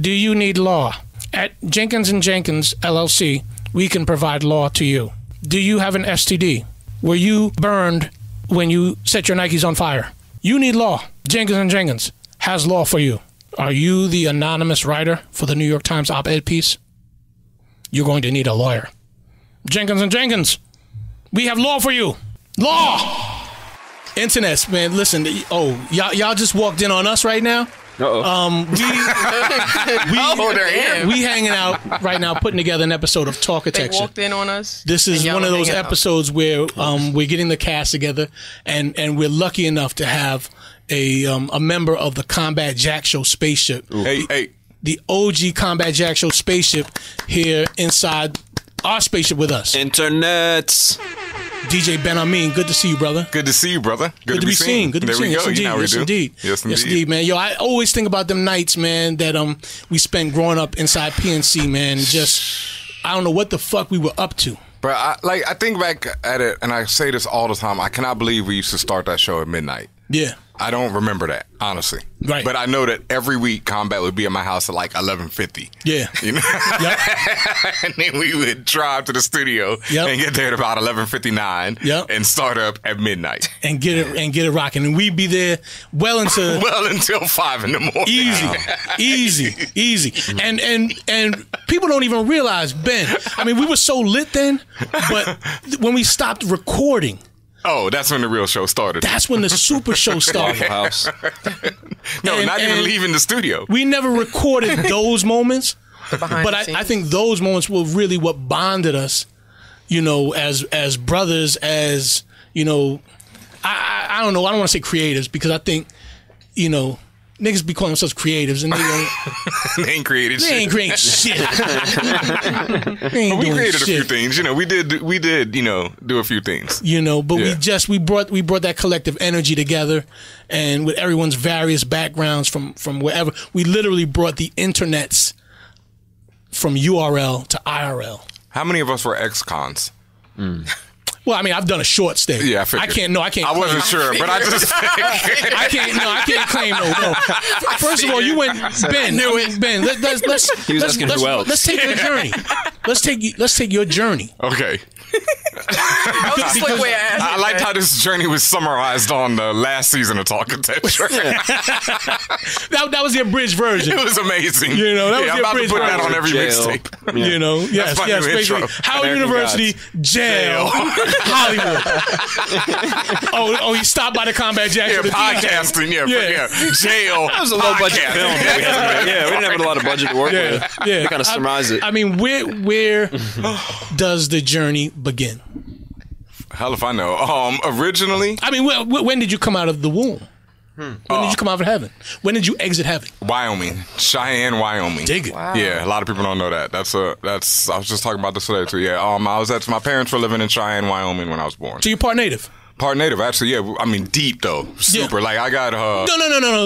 Do you need law? At Jenkins & Jenkins, LLC, we can provide law to you. Do you have an STD? Were you burned when you set your Nikes on fire? You need law. Jenkins & Jenkins has law for you. Are you the anonymous writer for the New York Times op-ed piece? You're going to need a lawyer. Jenkins & Jenkins, we have law for you. Law! Internets, man, listen. Oh, y'all just walked in on us right now? Uh-oh. We hanging out right now, putting together an episode of Talkitecture. They walked in on us. This is one of those episodes where we're getting the cast together, and we're lucky enough to have a member of the Combat Jack Show spaceship. Hey. The OG Combat Jack Show spaceship here inside our spaceship with us. Internets. DJ Benhameen, good to see you, brother. Good to see you, brother. Good to be seen. Good to be seen. There we go. Yes, indeed. Yes, indeed, man. Yo, I always think about them nights, man, that we spent growing up inside PNC, man. Just, I don't know what the fuck we were up to. Bro, I think back at it, and I say this all the time. I cannot believe we used to start that show at midnight. Yeah. I don't remember that, honestly. Right. But I know that every week Combat would be at my house at like 11:50. Yeah. You know? Yep. And then we would drive to the studio and get there at about 11:59 and start up at midnight. And get it rocking. And we'd be there well until 5 in the morning. Easy. And people don't even realize, Ben, I mean, we were so lit then, but when we stopped recording, oh, that's when the real show started. That's when the super show started. House. No, not even leaving the studio. We never recorded those moments, but I think those moments were really what bonded us, you know, as brothers, as, you know, I don't know, I don't want to say creatives, because I think, you know, niggas be calling themselves creatives and they ain't created shit. They ain't creating shit. We created a few things. You know, we did, you know, do a few things. You know, but we brought that collective energy together, and with everyone's various backgrounds from wherever, we literally brought the internets from URL to IRL. How many of us were ex-cons? Well, I mean, I've done a short stay. Yeah, I figured. I can't. I wasn't sure, but I just. I can't claim no. First of all, you went, Ben. Ben, let's take your journey. Let's take your journey. Okay. That was a slick way of asking. I liked how this journey was summarized on the last season of Talkitecture. that was the abridged version. It was amazing. You know, that was I'm the about to abridged put that version. on every mixtape. You know, yes, basically. Howard University, jail, Hollywood. Oh, he stopped by the Combat Jack. Yeah, podcasting. Yeah, jail. That was a low budget film. We didn't have a lot of budget to work with. Yeah, we kind of surmised it. I mean, where does the journey begin? Hell if I know. Originally, I mean, when did you come out of the womb? When did you come out of heaven? When did you exit heaven? Wyoming, Cheyenne, Wyoming. Dig it. Wow. Yeah, a lot of people don't know that. That's. I was just talking about this today too. Yeah. My parents were living in Cheyenne, Wyoming when I was born. So you're part native. Part native, actually. Yeah. I mean, deep though. Super. Like I got. No.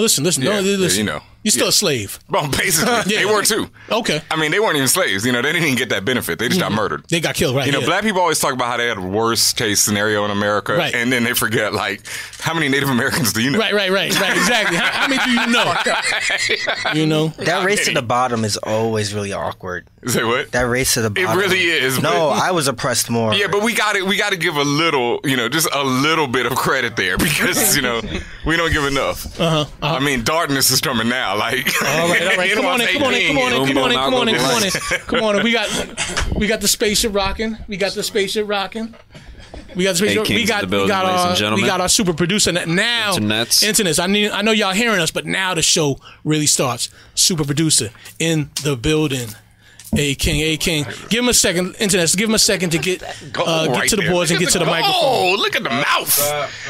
Listen. Yeah, listen. you know. You're still a slave. Well, basically, they were too. Okay. I mean, they weren't even slaves. You know, they didn't even get that benefit. They just got murdered. They got killed, right? You know, black people always talk about how they had a worst case scenario in America, right. And then they forget, like, how many Native Americans do you know? Right. Exactly. How many do you know? You know, that race to the bottom is always really awkward. Say what? That race to the bottom. It really is. No, I was oppressed more. Yeah, but we got to give a little, you know, just a little bit of credit there because you know we don't give enough. I mean, darkness is coming now. Like, all right. Come on in. We got the spaceship rocking. We got the spaceship. We got our super producer now. Internets. I know y'all hearing us, but now the show really starts. Super producer in the building. A King. Give him a second, Internets. Give him a second to get to the boards and get to the microphone. Oh, look at the mouth.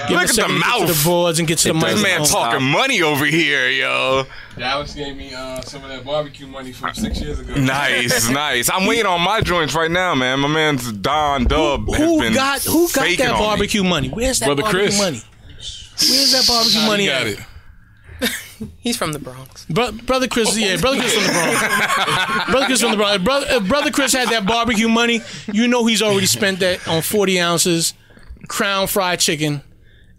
Look at the mouth. Get to the boards and get to the microphone. This man talking money over here, yo. Dallas gave me some of that barbecue money from 6 years ago. Nice. I'm waiting on my joints right now, man. My man's Don Dub who got that barbecue money? Where's that barbecue money? Where's that barbecue money at? He's from the Bronx. Brother Chris from the Bronx. Brother Chris had that barbecue money. You know he's already spent that on 40 ounces, Crown fried chicken,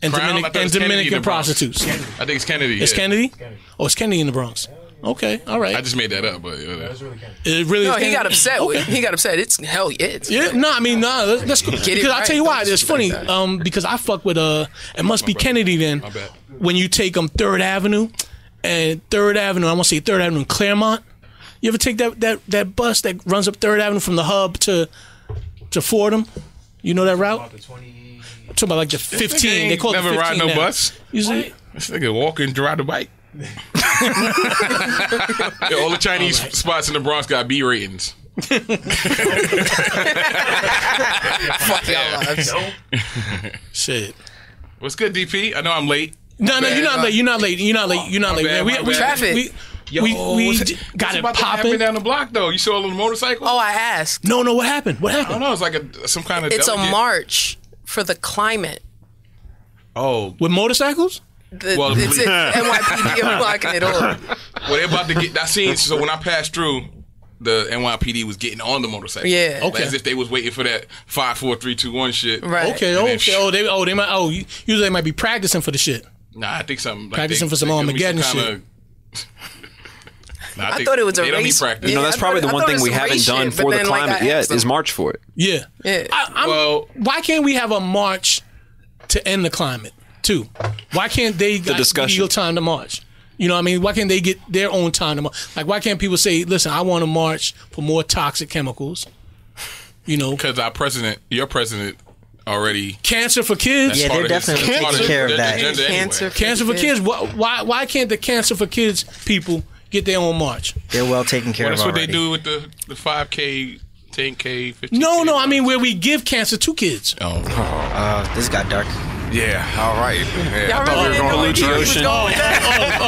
and Dominican prostitutes. I think it's Kennedy. It's Kennedy? Oh, it's Kennedy in the Bronx. Okay, all right. I just made that up, but It really No, is. he got upset. He got upset. It's hell yeah. It's Yeah, no, I mean, no, that's cool. it Because I'll right. tell you why. Don't It's funny. disrespect that. Because I fuck with it must be Kennedy then. My bad. When you take 3rd Avenue and 3rd Avenue, I want to say 3rd Avenue in Claremont. You ever take that bus that runs up 3rd Avenue from the hub to Fordham? You know that route? I'm talking about like the 15. They call it the never 15 ride no now. bus. You see? This nigga walk and ride the bike. Yeah, all the Chinese spots in the Bronx got B ratings. fuck y'all lives. Shit. What's good, DP? I know I'm late. No, My you're bad. not late. You're not late. You're not late. You're not late. bad, Man. my bad. Traffic. We what's got it about to happen popping. down the block though. You saw a little motorcycle? Oh, I asked. No, what happened? What I don't happened? know. It's like some kind of. It's a delegate. march for the climate. Oh, With motorcycles? Well, It's NYPD unlocking it all. well, they're about to get. I seen. So when I passed through, the NYPD was getting on the motorcycle. Yeah. Okay. As if they was waiting for that 5, 4, 3, 2, 1 shit. Right. Okay, And then, okay. They might. Usually they might be practicing for the shit. Nah, I think something. Like Practicing for some Armageddon shit. Nah, I thought it was a they don't need race. practice. Yeah, No, that's I probably thought- the I one thought thing it we was some haven't race done shit, for but the then, like, climate I yet asked is them. march for it. Yeah. Yeah. Why can't we have a march to end the climate too? Why can't they get discussion. legal time to march? You know what I mean? Why can't they get their own time to march? Like, why can't people say, listen, I want to march for more toxic chemicals? You know, Because your president, already. cancer for kids. Yeah, part they're of his- definitely part taking of care of their that. agenda anyway. Cancer for kids. Why can't the cancer for kids people get their own march? They're well taken care Well, of that's what already. they do with the 5K, 10K, 15K. No, I mean where we give cancer to kids. Oh, This got dark. Yeah, all right. Yeah, Y'all I thought really we didn't were know going where to DP was ocean. going with that?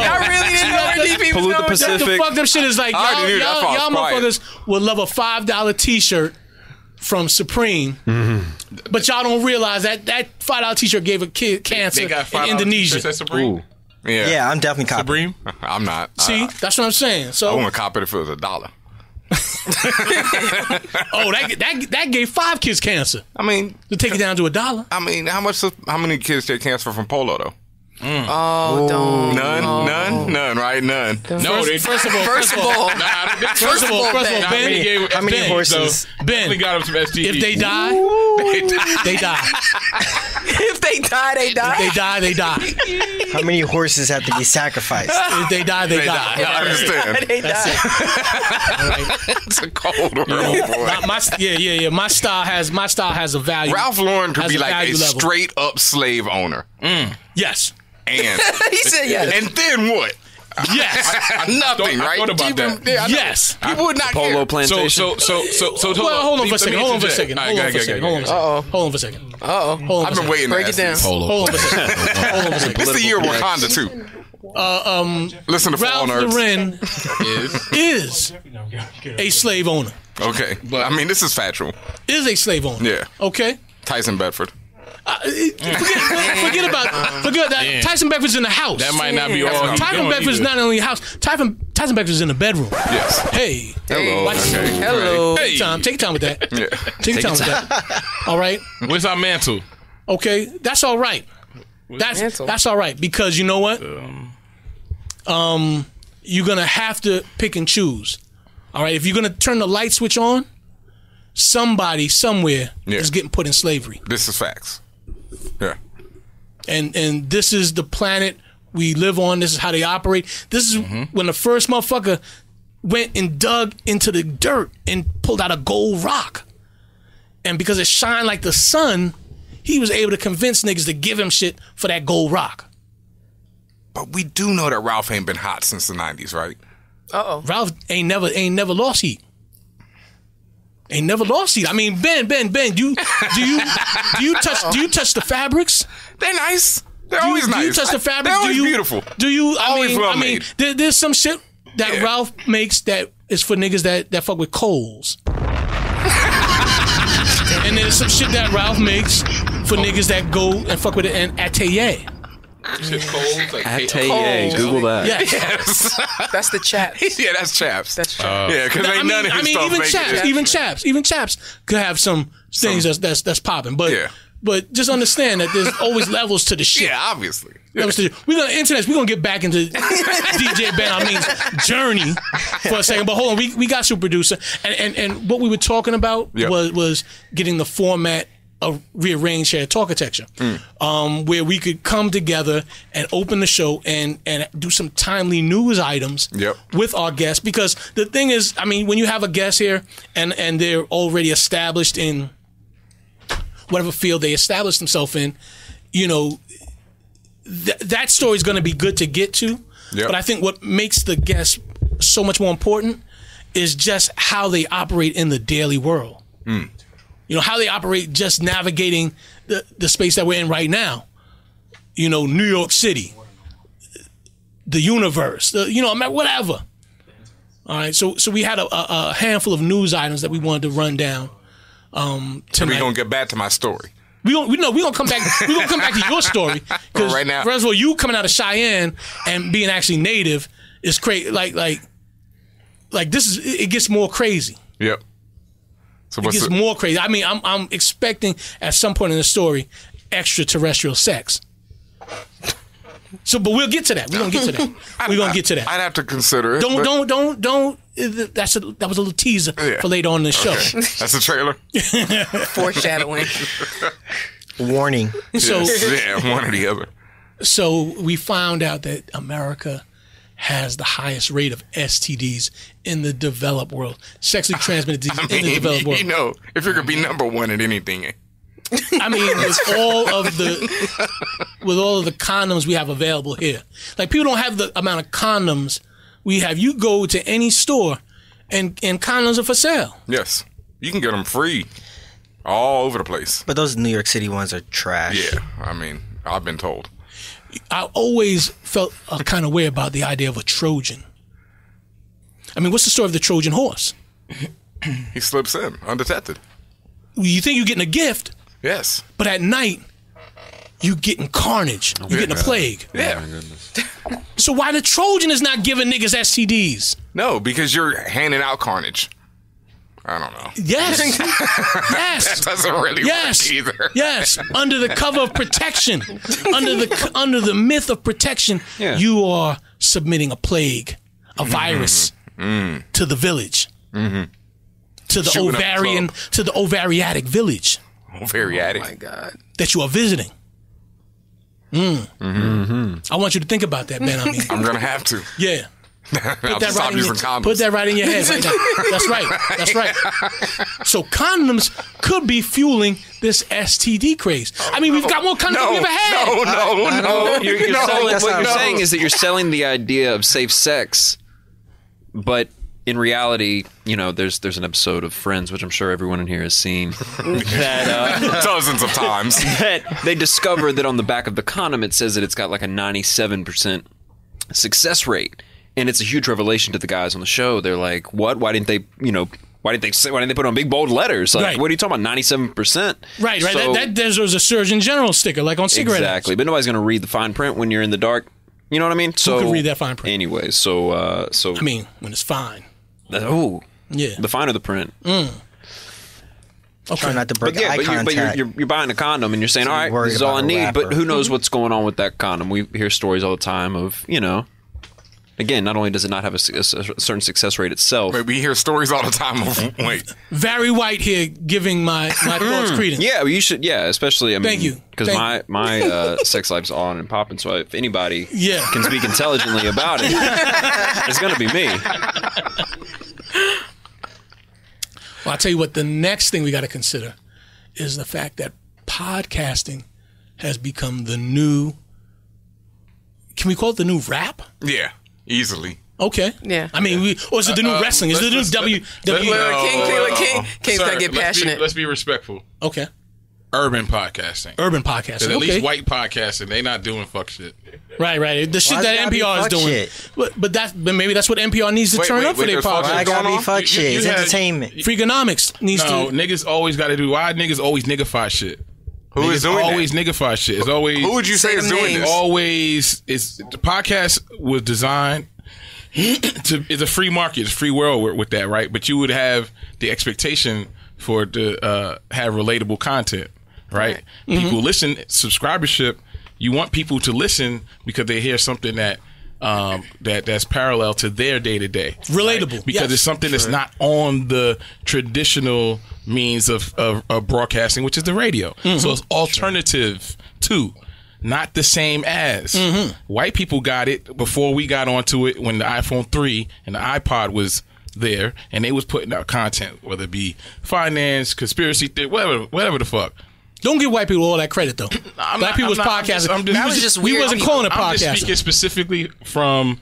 Y'all really didn't know where DP was Pollute the going with that? The Pacific. fucked up shit is like I already knew that. That's why I y'all was quiet. motherfuckers would love a $5 T-shirt from Supreme, but y'all don't realize that $5 T-shirt gave a kid cancer they got in $5 Indonesia. t-shirts at Supreme. Yeah. Yeah, I'm definitely copying. Supreme? I'm not. See, that's what I'm saying. I So, wouldn't cop it if it was $1. that gave 5 kids cancer. I mean, To take it down to $1. how many kids take cancer from polo though? Oh, don't. None, right? None. No, First of all, First of all, first of all, Ben, How many horses? Definitely got him some STDs. if they die, they die. if they die, they die. If they die, they die. How many horses have to be sacrificed? If they die, they die. I understand. They die. It's a cold world, boy. My style has a value. Ralph Lauren could Has be a like a value level. straight up slave owner. Yes. And He said yes. and then what? Yes. Nothing, I right? thought about Even- that. yeah, I know. Yes. People would not Polo care. plantation. So Well, hold on for a second. Hold on for a second. Hold on for a second. Uh-oh. Hold on for a second. Uh-oh. Hold on I've for a been second. waiting to Break ask it down. this. Polo. Hold on for a second. Hold on for a second. It's the year of Political Wakanda too. Listen to Ralph Fallen Earth. Lauren Is is a slave owner. Okay, but I mean this is factual. Is a slave owner. Yeah. Okay. Tyson Bedford. Forget that. Damn. Tyson Beckford's in the house. that might not be all. Tyson Beckford's not only in the house. Tyson Beckford's in the bedroom. Yes. Hey. Hello. Watch- Okay. Hello. Take your time with that. Yeah. Take your time with that. All right. Where's our mantle? Okay. That's all right. Mantle? That's all right because you know what? You're gonna have to pick and choose. All right. If you're gonna turn the light switch on, somebody somewhere Yeah. is getting put in slavery. This is facts. Yeah. And this is the planet we live on. This is how they operate. This is when the first motherfucker went and dug into the dirt and pulled out a gold rock. And because it shined like the sun, he was able to convince niggas to give him shit for that gold rock. But we do know that Ralph ain't been hot since the 90s, right? Uh-oh. Ralph ain't never lost heat. Ain't never lost heat. I mean, Ben, do you touch the fabrics? They're nice. They're always nice. Do you touch the fabrics? They're always do you, beautiful. Do you? Always well made. There's some shit that Yeah. Ralph makes that is for niggas that fuck with Kohl's. And there's some shit that Ralph makes for niggas that go and fuck with it in Atelier. Shit cold. Like, Atelier, Google that. Yeah. Yes. That's the chat. Yeah, that's chaps. That's chat. Yeah, because ain't none of his stuff even make chaps, it. even chaps could have some things that's popping. But Yeah. But just understand that there's always levels to the shit. Yeah, obviously. We're gonna get back into DJ Benhameen's journey for a second. But hold on, we got super producer, and what we were talking about was getting the format of rearranged here at Talkitecture, where we could come together and open the show and do some timely news items with our guests. Because the thing is, I mean, when you have a guest here and they're already established in whatever field they established themselves in, you know, that story is going to be good to get to. But I think what makes the guest so much more important is just how they operate in the daily world. You know, how they operate just navigating the space that we're in right now. You know, New York City, the universe, you know, whatever. All right, so we had a handful of news items that we wanted to run down. So we're gonna get back to my story. We're gonna come back. We're gonna come back to your story because right now, first of all, you coming out of Cheyenne and being actually native is crazy. Like this is it gets more crazy. Yep. So it gets more crazy. I mean, I'm expecting at some point in the story extraterrestrial sex. So, but we'll get to that. We're gonna get to that. We're gonna get to that. I'd have to consider it. Don't. That was a little teaser for later on in the show. Okay. That's a trailer. Foreshadowing. Warning. So yeah, one or the other. So we found out that America has the highest rate of STDs in the developed world, sexually transmitted disease in the developed world. You know, if you're gonna be number one at anything. I mean, with all of the condoms we have available here, like people don't have the amount of condoms we have. You go to any store, and condoms are for sale. Yes, you can get them free, all over the place. But those New York City ones are trash. Yeah, I mean, I've been told. I always felt a kind of way about the idea of a Trojan. I mean, what's the story of the Trojan horse? He slips in undetected. You think you're getting a gift? Yes. But at night, you getting carnage. You getting a plague. Yeah. Oh my goodness. So why the Trojan is not giving niggas STDs? No, because you're handing out carnage. I don't know. Yes. Yes. That doesn't really work either. Yes. Under the cover of protection, under the myth of protection, you are submitting a plague, a virus to the village, to the ovariatic village. Ovariatic. Oh my God. That you are visiting. I want you to think about that, Ben. I mean, I'm gonna have to. Yeah. I'll just stop using condoms. Put that right in your head. Right now. That's right. That's right. So condoms could be fueling this STD craze. I mean, we've got more condoms than we've ever had. No. What you're saying is that you're selling the idea of safe sex, but in reality, you know, there's an episode of Friends, which I'm sure everyone in here has seen, that dozens of times. That they discover that on the back of the condom it says that it's got like a 97% success rate, and it's a huge revelation to the guys on the show. They're like, "What? Why didn't they? You know, why didn't they put it on big bold letters? Like, what are you talking about? 97%? Right. So, that was a Surgeon General sticker, like on cigarette. Exactly, but nobody's going to read the fine print when you're in the dark. You know what I mean? So who can read that fine print? Anyway, so I mean, when it's fine. Yeah. The finer the print. Okay. Try not to break eye contact. But you're buying a condom and you're saying, all right, this is all I need. But who knows what's going on with that condom? We hear stories all the time of, you know, again, not only does it not have a certain success rate itself. But we hear stories all the time of, wait. Very White here giving my thoughts credence. Yeah, you should. Yeah, especially, I mean. Thank you. Because my sex life's on and popping, so if anybody can speak intelligently about it, it's going to be me. Well, I'll tell you what, the next thing we got to consider is the fact that podcasting has become the new, can we call it the new rap? Yeah, easily. Okay. Yeah. I mean, or is it the new wrestling? Is it the new King's got to get passionate. Let's be respectful. Okay. Urban podcasting. At least white podcasting, they not doing fuck shit. Right. The shit that NPR is doing. But maybe that's what NPR needs to turn up for their podcast. Why gotta be fuck shit? It's entertainment. Freakonomics needs to. No, niggas always got to do. Why niggas always niggify shit? Who is doing always niggify shit? It's always. Who would you say is doing this? Always. The podcast was designed it's a free market, it's a free world with that, right? But you would have the expectation for it to have relatable content. right? People listen, subscribership. You want people to listen because they hear something that's parallel to their day to day, relatable, right? Because it's something that's not on the traditional means of broadcasting, which is the radio. So it's alternative to, not the same as. White people got it before we got onto it when the iPhone 3 and the iPod was there, and they was putting out content, whether it be finance, conspiracy theory, whatever the fuck. Don't give white people all that credit, though. Black people was podcasting. We wasn't calling it podcasting. I'm just speaking specifically from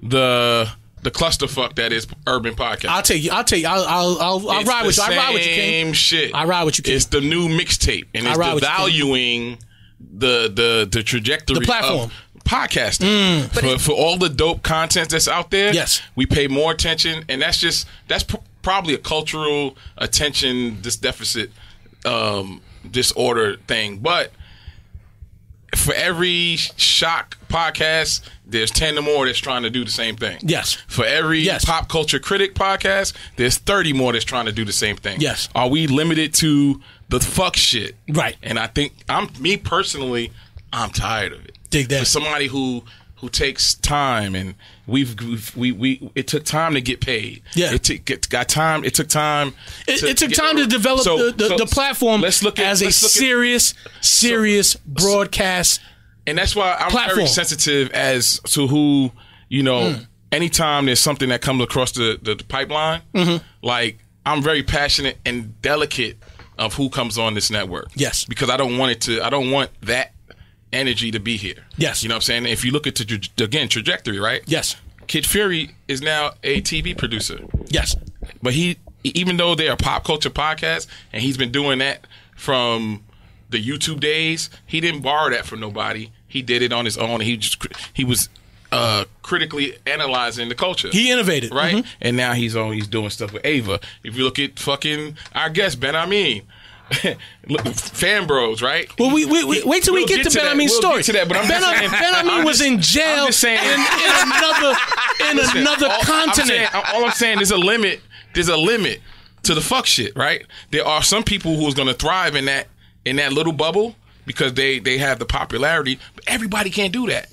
the clusterfuck that is urban podcast. I'll tell you. I'll ride with you. I ride with you, King. Same shit. I ride with you, King. It's the new mixtape, and it's devaluing the trajectory, the platform. Of podcasting. For all the dope content that's out there. Yes, we pay more attention, and that's probably a cultural attention deficit. Disorder thing, but for every shock podcast, there's 10 or more that's trying to do the same thing. Yes. For every pop culture critic podcast, there's 30 more that's trying to do the same thing. Yes. Are we limited to the fuck shit? Right. And I think me personally, I'm tired of it. Dig that. For somebody who takes time, and it took time to get paid. Yeah. It took time. It took time to develop the platform as a serious broadcast. And that's why I'm very sensitive as to who, anytime there's something that comes across the pipeline, like, I'm very passionate and delicate of who comes on this network. Yes. Because I don't want that energy to be here. Yes. You know what I'm saying? If you look at trajectory, right? Yes. Kid Fury is now a TV producer. Yes. But even though they're a pop culture podcast, and he's been doing that from the YouTube days, he didn't borrow that from nobody. He did it on his own. He was critically analyzing the culture. He innovated. Right? And now he's doing stuff with Ava. If you look at fucking our guest, Benhameen, Fan Bros, right? Well, wait till we get to Benhameen's story. Get to that, but Benhameen was in jail in another continent. All I'm saying, there's a limit to the fuck shit, right? There are some people who's going to thrive in that little bubble because they have the popularity, but everybody can't do that.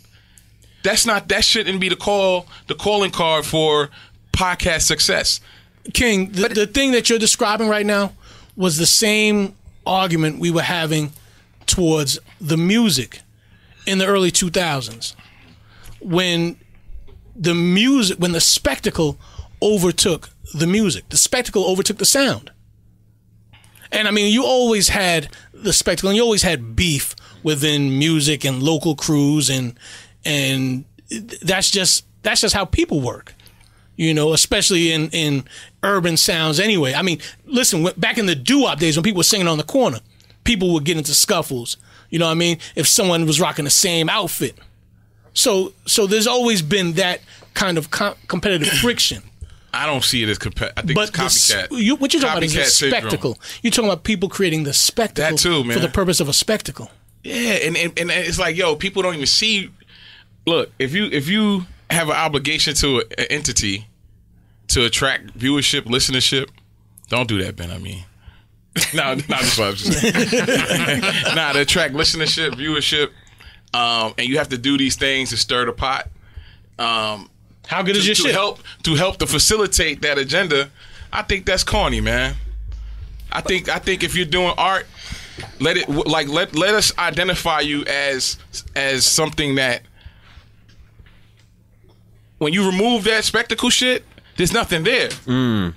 That shouldn't be the calling card for podcast success. King, the thing that you're describing right now was the same argument we were having towards the music in the early 2000s, when the spectacle overtook the music. The spectacle overtook the sound. And I mean, you always had the spectacle, and you always had beef within music and local crews, and that's just how people work. Especially in urban sounds anyway. I mean, listen, back in the doo-wop days when people were singing on the corner, people would get into scuffles. You know what I mean? If someone was rocking the same outfit. So there's always been that kind of competitive friction. I don't see it as competitive. I think it's copycat. What you're talking about is a spectacle. You're talking about people creating the spectacle that too, man. For the purpose of a spectacle. Yeah, and it's like, people don't even see. Look, if you have an obligation to an entity to attract viewership, listenership, don't do that, Ben. I mean, no, that's what I was just saying. To attract listenership, viewership, and you have to do these things to stir the pot. How good is your shit? To help to facilitate that agenda, I think that's corny, man. I think if you're doing art, let us identify you as something that, when you remove that spectacle shit, there's nothing there.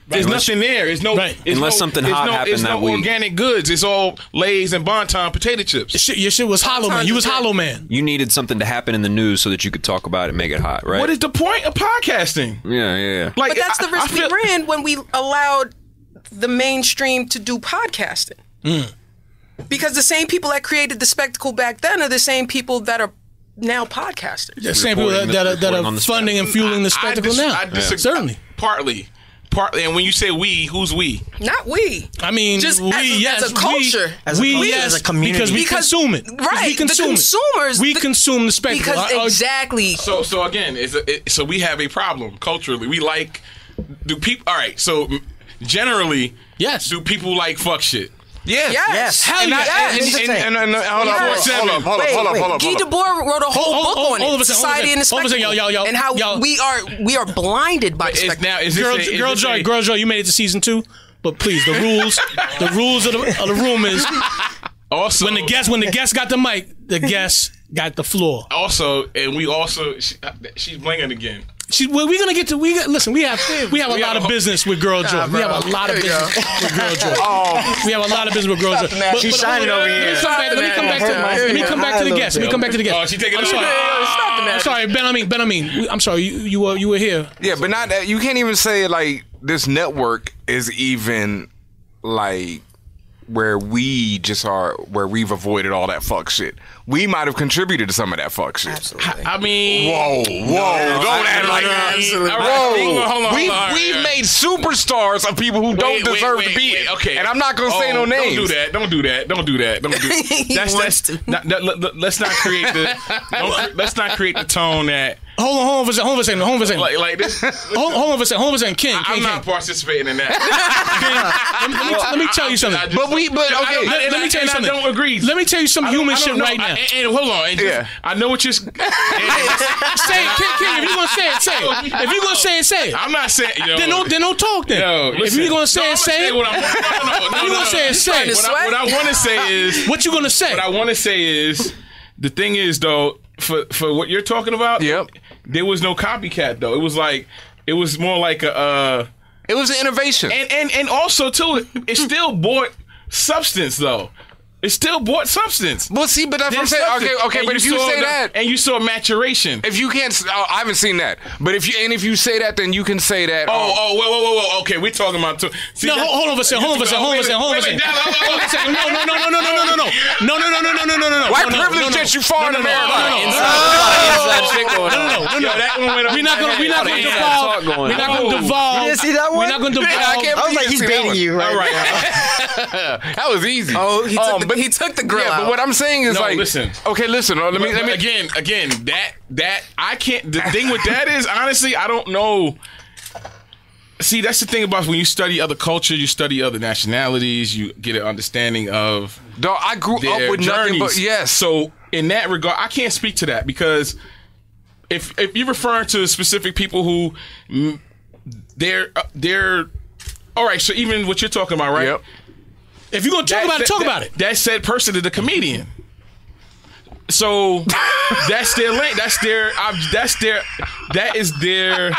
There's nothing there. There's no unless something hot happened that week. There's no organic goods. It's all Lay's and Bonton potato chips. Your shit was Hollow Man. You was Hollow Man. You needed something to happen in the news so that you could talk about it and make it hot, right? What is the point of podcasting? Yeah. But that's the risk we ran when we allowed the mainstream to do podcasting. Because the same people that created the spectacle back then are the same people that are now podcasters. The same people that are funding and fueling the spectacle now. I disagree. Certainly. Partly. And when you say we, who's we? Not we. I mean, just we, as a culture. As a community. Because we consume it. Right. We consume consumers. Consume the spectacle. Because exactly. So again, so we have a problem culturally. Do people? All right. So generally, yes. Do people like fuck shit? Yes. Hell And hold up. Guy Debord wrote a whole book on it. Society and the spectacle. Yo. And how we are blinded by the spectacle. Girl Joy, you made it to season 2, but please, the rules of the room is also when the guest got the mic, the guest got the floor. Also, and we also she's blinging again. We're gonna get to. Listen. We have a lot of business with Girl Joy. We have a lot of business with Girl Joy. We have a lot of business with Girl Joy. She's shining over here. Let me come back to the guest. Oh, she taking it. I'm sorry, Benhameen. I'm sorry. You were here. Yeah, but not that. You can't even say like this network is even like where we've avoided all that fuck shit. We might have contributed to some of that fuck shit. Absolutely. I mean, whoa, don't act like that. Whoa, we've made superstars of people who don't deserve to be it. Okay, and I'm not gonna say no names. Don't do that. Let's not create the tone that. Hold on for a second. Like this. Hold on for a second. King. I'm not participating in that. Let me tell you something. Okay. Let me tell you something. I don't agree. Let me tell you some human shit right now. And hold on. I know what you're. Say it, King. If you're gonna say it, say it. If you're gonna say it, say it. I'm not saying. Then don't talk. Then. If you're gonna say it, say it. No. If you're gonna say it, say it. What I want to say is. What you gonna say? What I want to say is. The thing is though, for what you're talking about. Yep. There was no copycat though. It was more like a. It was an innovation. And also too, it still bought substance though. It still bought substance. Well, see, but that's what I'm saying. Okay, but if you say that, and you saw maturation. If you can't, I haven't seen that. But if you say that, then you can say that. Whoa. Okay, we're talking about two. See, no, hold on a second. No. White privilege gets you far in America. We're not gonna devolve. You didn't see that one? We're not gonna devolve. I was like, he's baiting you, right? All right. That was easy. Oh, he took the grill out. But what I'm saying is listen. Okay, listen. Let me again. That I can't. The thing with that is honestly, I don't know. See, that's the thing about when you study other culture, you study other nationalities, you get an understanding of. Dog, I grew up with journeys. nothing but yes. So in that regard, I can't speak to that because if you're referring to specific people who they're all right. So even what you're talking about, right? Yep. If you're gonna talk about it, talk about it. That said person is the comedian. So that's their lane. That is their.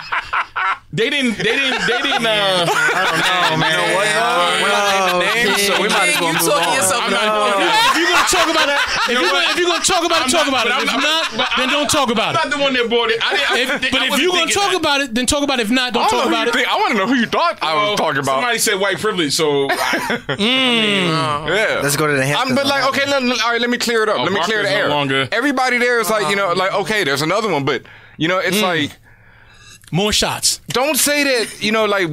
They didn't. I don't know, man. We're not naming names, so we might as well move on. If you're gonna talk about it, if you're gonna talk about it, talk about it. If not, then don't talk about it. I'm not the one that bought it. But if you're gonna talk about it, then talk about it. If not, don't talk about it. I want to know who you thought I was talking about. Somebody said white privilege, so yeah. Let's go to the Hamptons. But like, okay, all right, let me clear it up. Let me clear the air. Everybody there is like, okay, there's another one, but it's like more shots. Don't say that, like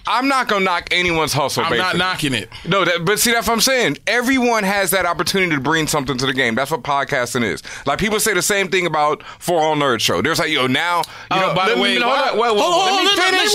I'm not gonna knock anyone's hustle. I'm not knocking it. No, but see, that's what I'm saying. Everyone has that opportunity to bring something to the game. That's what podcasting is. Like people say the same thing about For All Nerds Show. There's like, now, by the way, let me finish.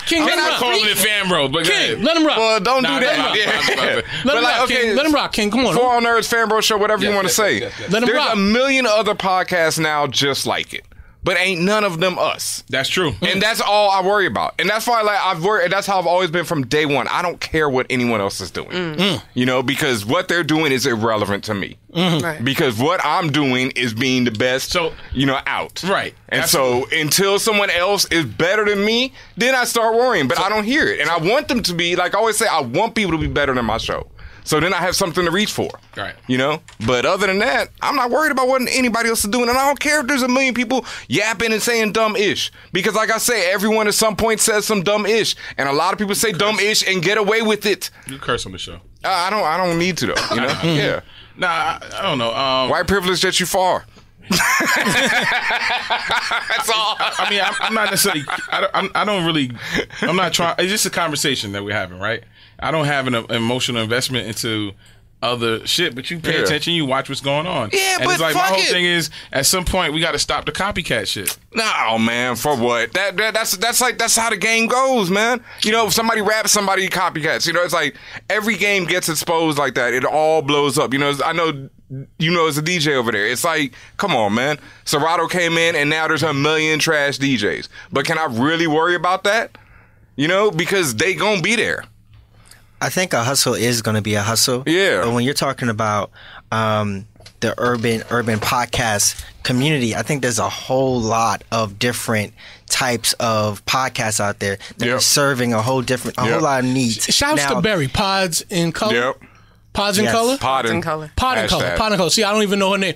King, I'm not calling it fan bro, but King, let him rock. Well, don't do that. Let him rock, King. Come on. For All Nerds, fan bro show, whatever you want to say. Let him rock. There's a million other podcasts now just like it. But ain't none of them us. That's true. And that's all I worry about. And that's why I've worried. That's how I've always been from day one. I don't care what anyone else is doing. Because what they're doing is irrelevant to me. Right. Because what I'm doing is being the best, out. Right. And so until someone else is better than me, then I start worrying. But I don't hear it. And I want them to be, like I always say, I want people to be better than my show. So then I have something to reach for. Right. But other than that, I'm not worried about what anybody else is doing. And I don't care if there's a million people yapping and saying dumb-ish. Because like I say, everyone at some point says some dumb-ish. And a lot of people say dumb-ish and get away with it. You curse on the show. I don't need to, though. Yeah. Nah, I don't know. White privilege gets you far. That's all. I mean, I'm not necessarily. I don't really. I'm not trying. It's just a conversation that we're having, right? I don't have an emotional investment into other shit, but you pay attention, you watch what's going on. Yeah, and but it's like fuck my whole it. thing is, at some point, we got to stop the copycat shit. No, man, for what? That's how the game goes, man. You know, if somebody raps, somebody copycats. You know, it's like every game gets exposed like that. It all blows up. You know, I know. You know, as a DJ over there, it's like, come on, man. Serato came in, and now there's a million trash DJs. But can I really worry about that? You know, because they gonna be there. I think a hustle is going to be a hustle. Yeah. But when you're talking about the urban podcast community, I think there's a whole lot of different types of podcasts out there that are serving a whole lot of needs. Shouts to Barry, Pods in Color. Yep. Pods in Color? Pod in Color. Pod in Color. Pod in Color. See, I don't even know her name.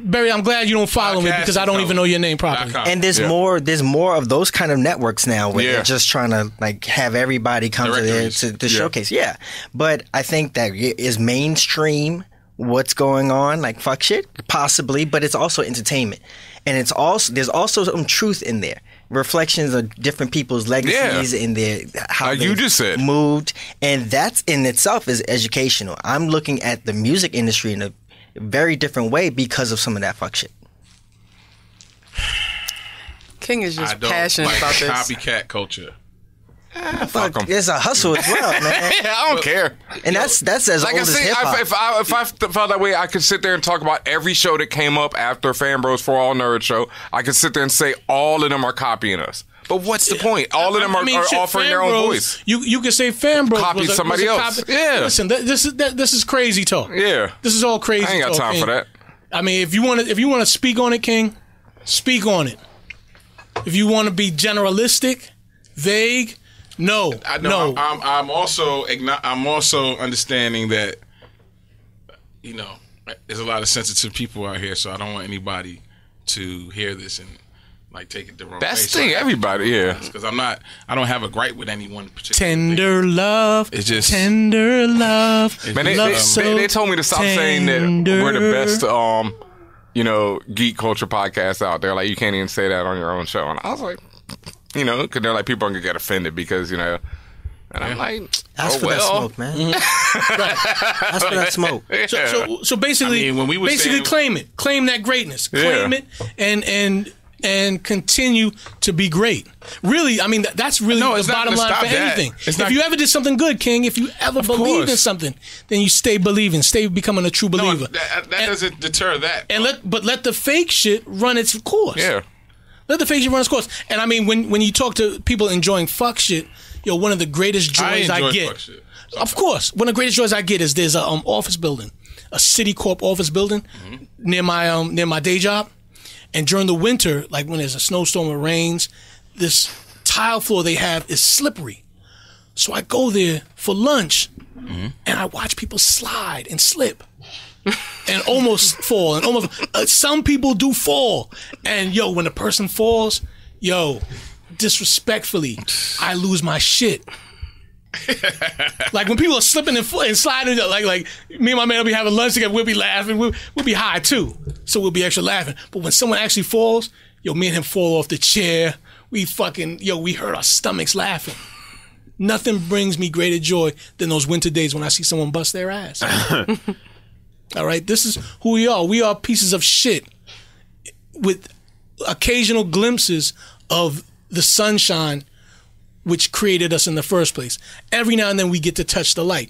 Barry, I'm glad you don't follow me because I don't even know your name properly. And there's more of those kind of networks now where they're just trying to like have everybody come to there to showcase. Yeah. But I think that is mainstream what's going on, like fuck shit, possibly, but it's also entertainment. And there's also some truth in there. Reflections of different people's legacies in their how like they you just said. moved, and that in itself is educational. I'm looking at the music industry in a very different way because of some of that fuck shit. King is just I don't passionate like about this. copycat culture. Fuck 'em. There's a hustle as well, man. I don't care. And that's as Like old I as said, hip hop. if I felt that way, I could sit there and talk about every show that came up after Fan Bros for All Nerd show. I could sit there and say all of them are copying us. But what's the point? All of them are offering their own voice. You could say Fan Bros Copy somebody else. Yeah. Listen, this is crazy talk. Yeah. This is all crazy. I ain't got talk, time King. for that. I mean, if you want to speak on it, King, speak on it. If you want to be generalistic, vague, no. I'm also understanding that, you know, there's a lot of sensitive people out here, so I don't want anybody to hear this and like take it the wrong way. That's the thing, everybody, because I don't have a gripe with any one particular tender thing. love. It's just tender love. Man, they told me to stop saying that we're the best, you know, geek culture podcast out there. Like, you can't even say that on your own show. And I was like, you know, because they're like, people are going to get offended because, you know, and I'm like, Ask for that smoke, man. Ask for that smoke. So basically, when we were saying, claim it. Claim that greatness. Claim it and continue to be great. Really, I mean, that's really the bottom line for anything. If you ever did something good, King, if you ever believed in something, then you stay believing, stay becoming a true believer. That doesn't deter that. And let the fake shit run its course. Yeah. Let the fake shit run its course. And I mean, when you talk to people enjoying fuck shit, one of the greatest joys I get. Fuck shit. Of course, one of the greatest joys I get is there's a office building, a Citicorp office building near my day job. And during the winter, like when there's a snowstorm or rains, this tile floor they have is slippery. So I go there for lunch, and I watch people slide and slip, and almost fall. And almost some people do fall. And when a person falls, disrespectfully, I lose my shit. Like when people are slipping and sliding, like me and my man will be having lunch together, we'll be laughing, we'll be high too, so we'll be extra laughing. But when someone actually falls, me and him fall off the chair, we hurt our stomachs laughing. Nothing brings me greater joy than those winter days when I see someone bust their ass. All right, this is who we are. We are pieces of shit with occasional glimpses of the sunshine which created us in the first place. Every now and then we get to touch the light.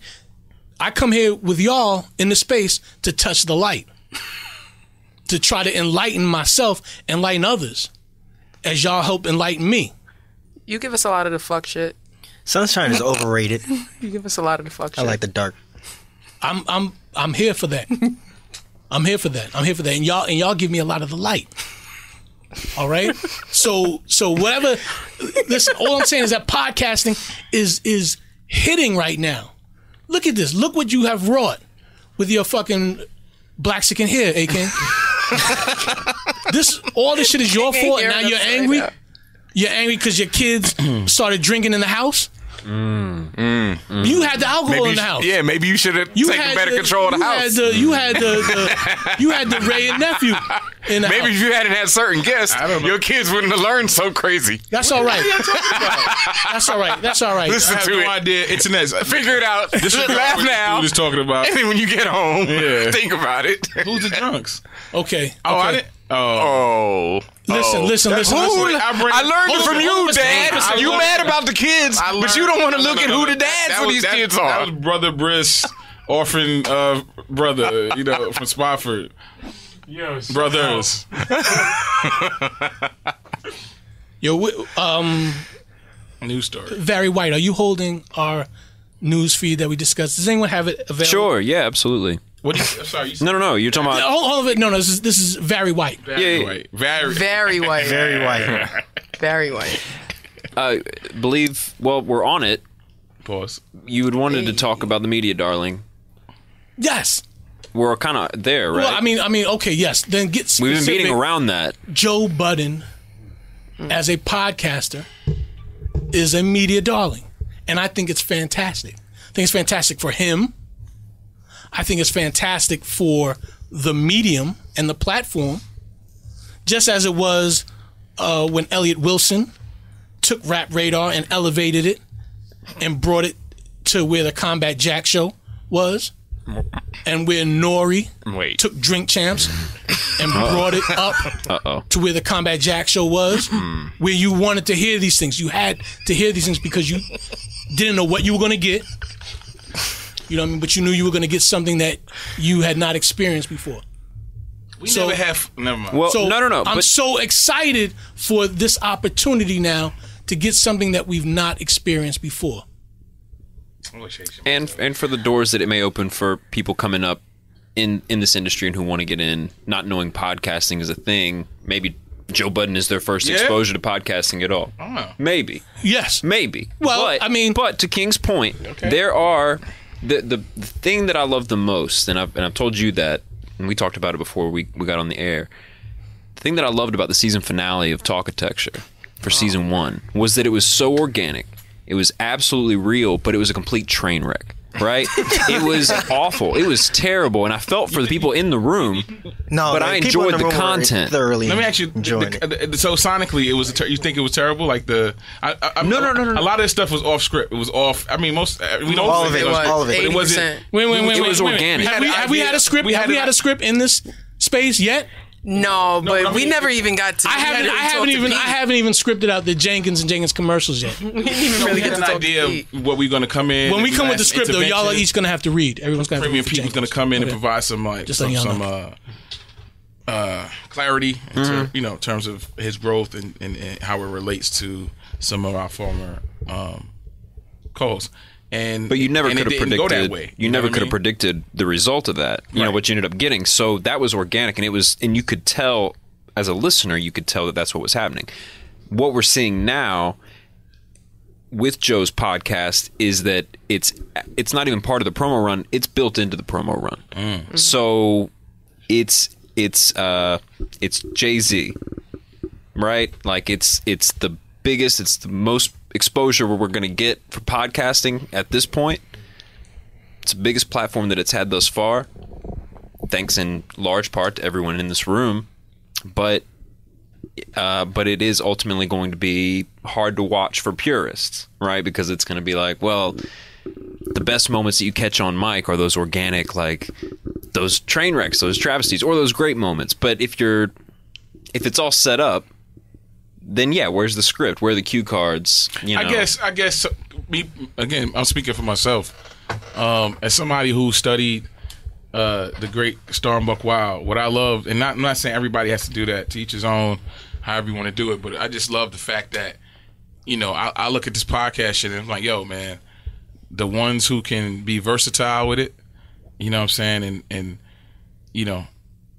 I come here with y'all in the space to touch the light, to try to enlighten myself, enlighten others, as y'all help enlighten me. You give us a lot of the fuck shit. Sunshine is overrated. You give us a lot of the fuck shit. I like the dark. I'm here for that. I'm here for that. And y'all give me a lot of the light. All right. So whatever. Listen, all I'm saying is that podcasting is hitting right now. Look at this. Look what you have wrought with your fucking Blaxican hair, A-King. All this shit is your fault, and now you're angry. You're angry because your kids started drinking in the house. You had the alcohol in the house. Yeah, maybe you should have taken better control of the house. You had the Ray and nephew in the house. Maybe if you hadn't had certain guests, your kids wouldn't have learned so crazy. That's all right. That's all right. That's all right. Listen I have to no it. idea. Internet. Figure it out. Laugh now. Who's talking about? And then when you get home, Yeah. think about it. Who's the drunks? Okay. Oh, I okay. didn't. Oh. Listen. I learned it from you, Dad. You mad about the kids, but you don't want to look at who the dads for these kids That are. was Brother Briss, orphan brother, from Spofford. Brothers. Yo, News story. Very White, are you holding our news feed that we discussed? Does anyone have it available? Sure. Yeah. Absolutely. What? Sorry. You said No. You're talking about. All of it. No. This is Very White. Very Yeah. white. Very. Very white. Very white. Very white. Believe. Well, we're on it. Pause. You had wanted to talk about the media, darling. Yes. We're kind of there, right? Well, I mean, okay, yes. Then get specific. We've been beating around that. Joe Budden, as a podcaster, is a media darling, and I think it's fantastic. I think it's fantastic for him. I think it's fantastic for the medium and the platform, just as it was when Elliot Wilson took Rap Radar and elevated it and brought it to where the Combat Jack show was, and where Nori took Drink Champs and brought it up to where the Combat Jack show was, where you wanted to hear these things. You had to hear these things because you didn't know what you were going to get. You know what I mean? But you knew you were going to get something that you had not experienced before. We never have. Never mind. Well, So no. I'm so excited for this opportunity now to get something that we've not experienced before. And for the doors that it may open for people coming up in this industry and who want to get in, not knowing podcasting is a thing. Maybe Joe Budden is their first exposure to podcasting at all. Oh. Maybe. Yes. Maybe. Well, but to King's point, there are the thing that I love the most, and I've told you that, and we talked about it before we got on the air. The thing that I loved about the season finale of Talkitecture for season 1 was that it was so organic. It was absolutely real, but it was a complete train wreck. Right? It was awful. It was terrible, and I felt for the people in the room. No, but I enjoyed the content. Thoroughly. Let me ask you. So sonically, it was. You think it was terrible? Like no. A lot of this stuff was off script. It was off. I mean, most. We don't. All of it. All of it. But it wasn't. Wait. It was organic. Have we had a script? Have we had a script in this space yet? No, but we never even got to. I haven't even scripted out the Jenkins and Jenkins commercials yet. We didn't even really We get had to an talk to idea Pete. of what we're going to come in. When we come with the script, though, y'all are intervention. each going to have to read. Everyone's going to have to Premium read. Pete was going to come in and provide some Just letting y'all clarity, in terms of his growth and how it relates to some of our former co-hosts. But you never could have predicted. Go that way. You never could have predicted the result of that. You know what you ended up getting. So that was organic, and you could tell as a listener, you could tell that that's what was happening. What we're seeing now with Joe's podcast is that it's not even part of the promo run. It's built into the promo run. So it's Jay-Z, right? Like it's the biggest, it's the most exposure we're going to get for podcasting at this point. It's the biggest platform that it's had thus far, thanks in large part to everyone in this room. But it is ultimately going to be hard to watch for purists, right? Because it's going to be like, well, the best moments that you catch on mic are those organic, like those train wrecks, those travesties, or those great moments. But if it's all set up, then yeah, where's the script? Where are the cue cards? You know? I guess. Me again. I'm speaking for myself. As somebody who studied the great Starbuck Wild, what I loved, and I'm not saying everybody has to do that, to each his own, however you want to do it, but I just love the fact that, I look at this podcast shit and I'm like, yo, man, the ones who can be versatile with it, you know what I'm saying, and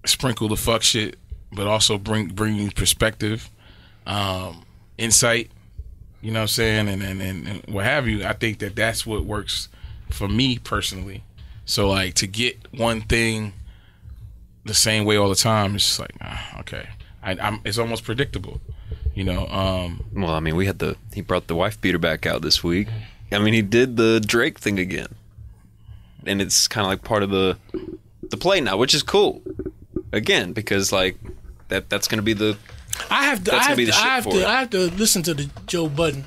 sprinkle the fuck shit, but also bring you perspective, insight, you know what I'm saying, and what have you. I think that's what works for me personally. So, like, to get one thing the same way all the time, it's just like, okay. It's almost predictable, Well, I mean, he brought the wife beater back out this week. I mean, he did the Drake thing again, and it's kind of like part of the play now, which is cool. Again, because like that's going to be the. I have to listen to the Joe Budden.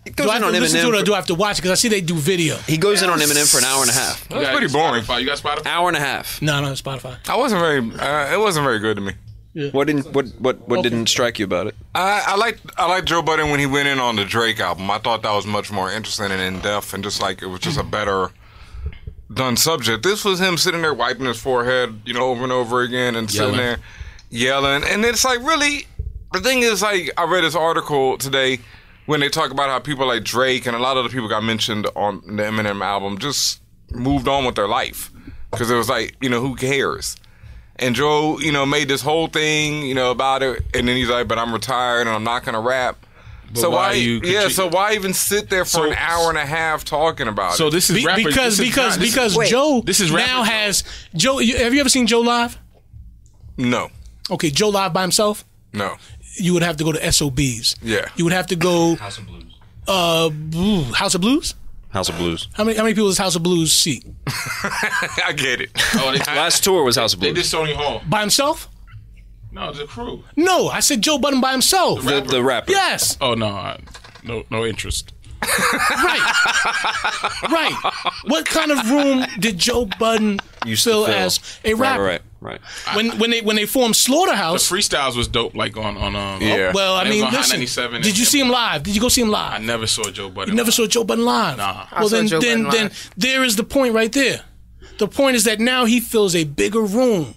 It goes do I have in on to listen Eminem to it, or do I have to watch it? Because I see they do video. He goes in on Eminem for an hour and a half. That's pretty boring. Spotify. You got Spotify? Hour and a half. No, Spotify. I wasn't very. It wasn't very good to me. Yeah. What didn't strike you about it? I liked Joe Budden when he went in on the Drake album. I thought that was much more interesting and in depth, and just like it was just a better done subject. This was him sitting there wiping his forehead, over and over again, and sitting there yelling. And it's like, really, the thing is, like, I read this article today when they talk about how people like Drake and a lot of the people got mentioned on the Eminem album just moved on with their life because it was like, who cares? And Joe, made this whole thing, about it, and then he's like, "But I'm retired and I'm not gonna rap." But so why? So why even sit there for an hour and a half talking about it? So this is rappers, because Joe now has Joe. Have you ever seen Joe live? No. Okay, Joe live by himself. No. You would have to go to SOBs. Yeah. You would have to go House of Blues. House of Blues. House of Blues. How many people does House of Blues seat? I get it. Last tour was House of Blues. They did Sony Hall. By himself? No, the crew. No, I said Joe Budden by himself. The rapper. Yes. Oh no, no interest. Right. What kind of room did Joe Budden fill as a rapper? Right. When they formed Slaughterhouse, The freestyles was dope. Like on Yeah. well, I mean, on Hot listen. 97 Did you see him live? Did you go see him I live? never saw Joe Budden. You never saw Joe Budden live. Nah. Well, saw then Joe Budden then live. there is the point right there. The point is that now he fills a bigger room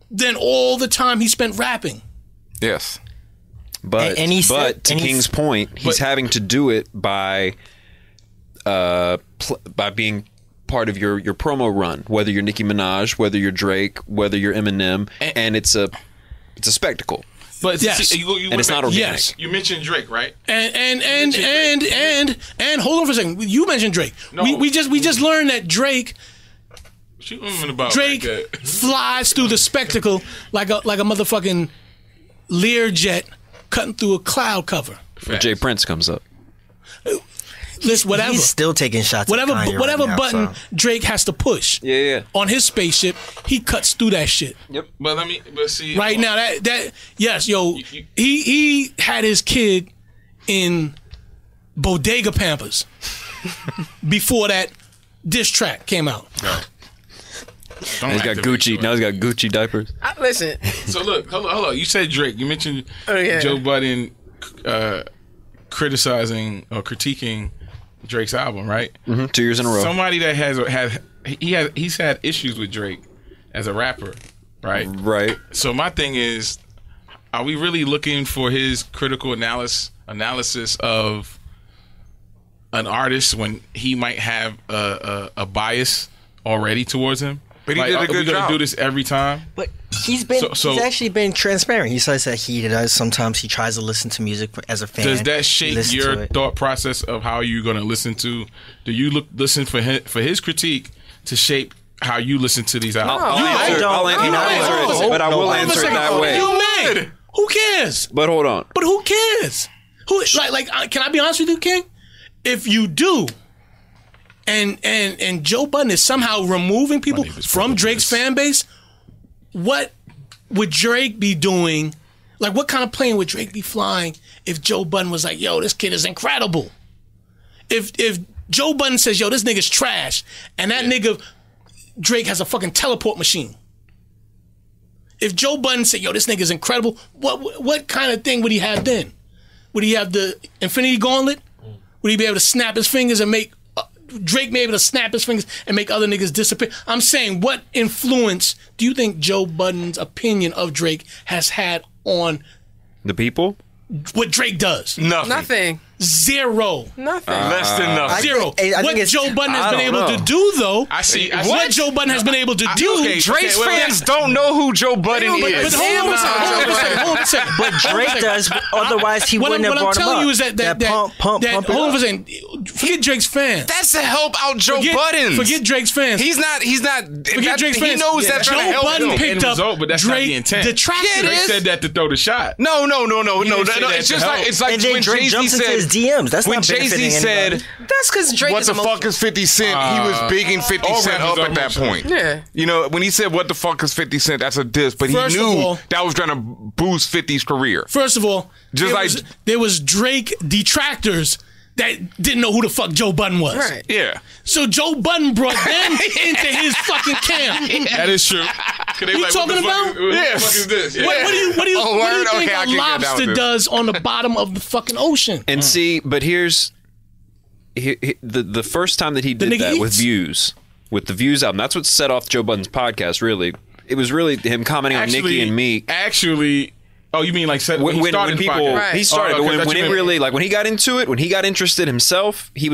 than all the time he spent rapping. Yes. But And he said- to and he's- King's point, he's having to do it by being part of your promo run, whether you're Nicki Minaj, whether you're Drake, whether you're Eminem, and it's a spectacle. But Yes. see, you And it's not organic. Yes. You mentioned Drake, right? And hold on for a second. You mentioned Drake. No. We just learned that Drake Shoot him in the ball. flies through the spectacle like a motherfucking Learjet cutting through a cloud cover. Jay Prince comes up. Listen, whatever. He's still taking shots. Whatever at Kanye whatever right now, button so. Drake has to push Yeah. on his spaceship, he cuts through that shit. Yep. But see. Right now, that yes, yo, You- he had his kid in Bodega Pampers before that diss track came out. Now he's got Gucci. Now he's got Gucci diapers. Listen, So look, hold on. You said Drake. You mentioned yeah. Joe Budden criticizing or critiquing Drake's album, right? 2 years in a row. Somebody that he's had issues with Drake as a rapper, right? Right. So my thing is, are we really looking for his critical analysis of an artist when he might have a bias already towards him? But he did a good Are we gonna job. do this every time? But he's been So- he's actually been transparent. He says that he does sometimes he tries to listen to music as a fan. Does that shape listen to your it. thought process of how you're going to listen to? Do you listen for his critique to shape how you listen to these albums? I'll answer it, but I will answer it that way. You mad? Who cares? But hold on. But who cares? Who can I be honest with you, King? If you do, and Joe Budden is somehow removing people from Drake's fan base, what would Drake be doing? Like, what kind of plane would Drake be flying if Joe Budden was like, yo, this kid is incredible? If Joe Budden says, yo, this nigga's trash, and that nigga, Drake has a fucking teleport machine. If Joe Budden said, yo, this nigga's incredible, what kind of thing would he have then? Would he have the Infinity Gauntlet? Would he be able to snap his fingers and make Drake be able to snap his fingers and make other niggas disappear? I'm saying, what influence do you think Joe Budden's opinion of Drake has had on The people? what Drake does? nothing. Zero. Nothing. Less than nothing. Zero. I think What it's- Joe Budden has I been don't able know. to do, though, I what Joe Budden has been able to do, okay, Drake's wait, fans don't know who Joe Budden but is. hold on a second. But Drake does. Otherwise, he What wouldn't I'm have brought him telling up. you is that pump it hold on up. for a second. Forget Drake's fans. That's to help out Joe Budden. Forget Drake's fans. He's not. Forget Drake's He fans. knows that's Joe trying to help Budden him. picked End up result, but that's not Drake the intent. detracted. Yeah, it Drake is. said that to throw the shot. No. didn't say that It's to just help. like And then when Drake Jay-Z jumps into his said DMs. That's when not benefiting Jay-Z said, anybody. That's because Drake what is the fuck is 50 Cent? He was bigging 50 Cent up at that point. Yeah. You know, when he said, what the fuck is 50 Cent? That's a diss. But First he of knew all- that was trying to boost 50's career. First of all, there was Drake detractors that didn't know who the fuck Joe Budden was. Right. Yeah. So Joe Budden brought them into his fucking camp. That is true. You talking about? What the fuck is this? Yeah. What do you think Okay, I can get down a with lobster this. does on the bottom of the fucking ocean? And see, but here's the first time that he did nigga that with eats. with the Views album. That's what set off Joe Budden's podcast. Really, it was really him commenting on Nicki and Meek. Actually, oh, you mean like When started the people podcast? Right. he started, Oh, okay, but that's when what it you really like when he got into it, when he got interested himself, he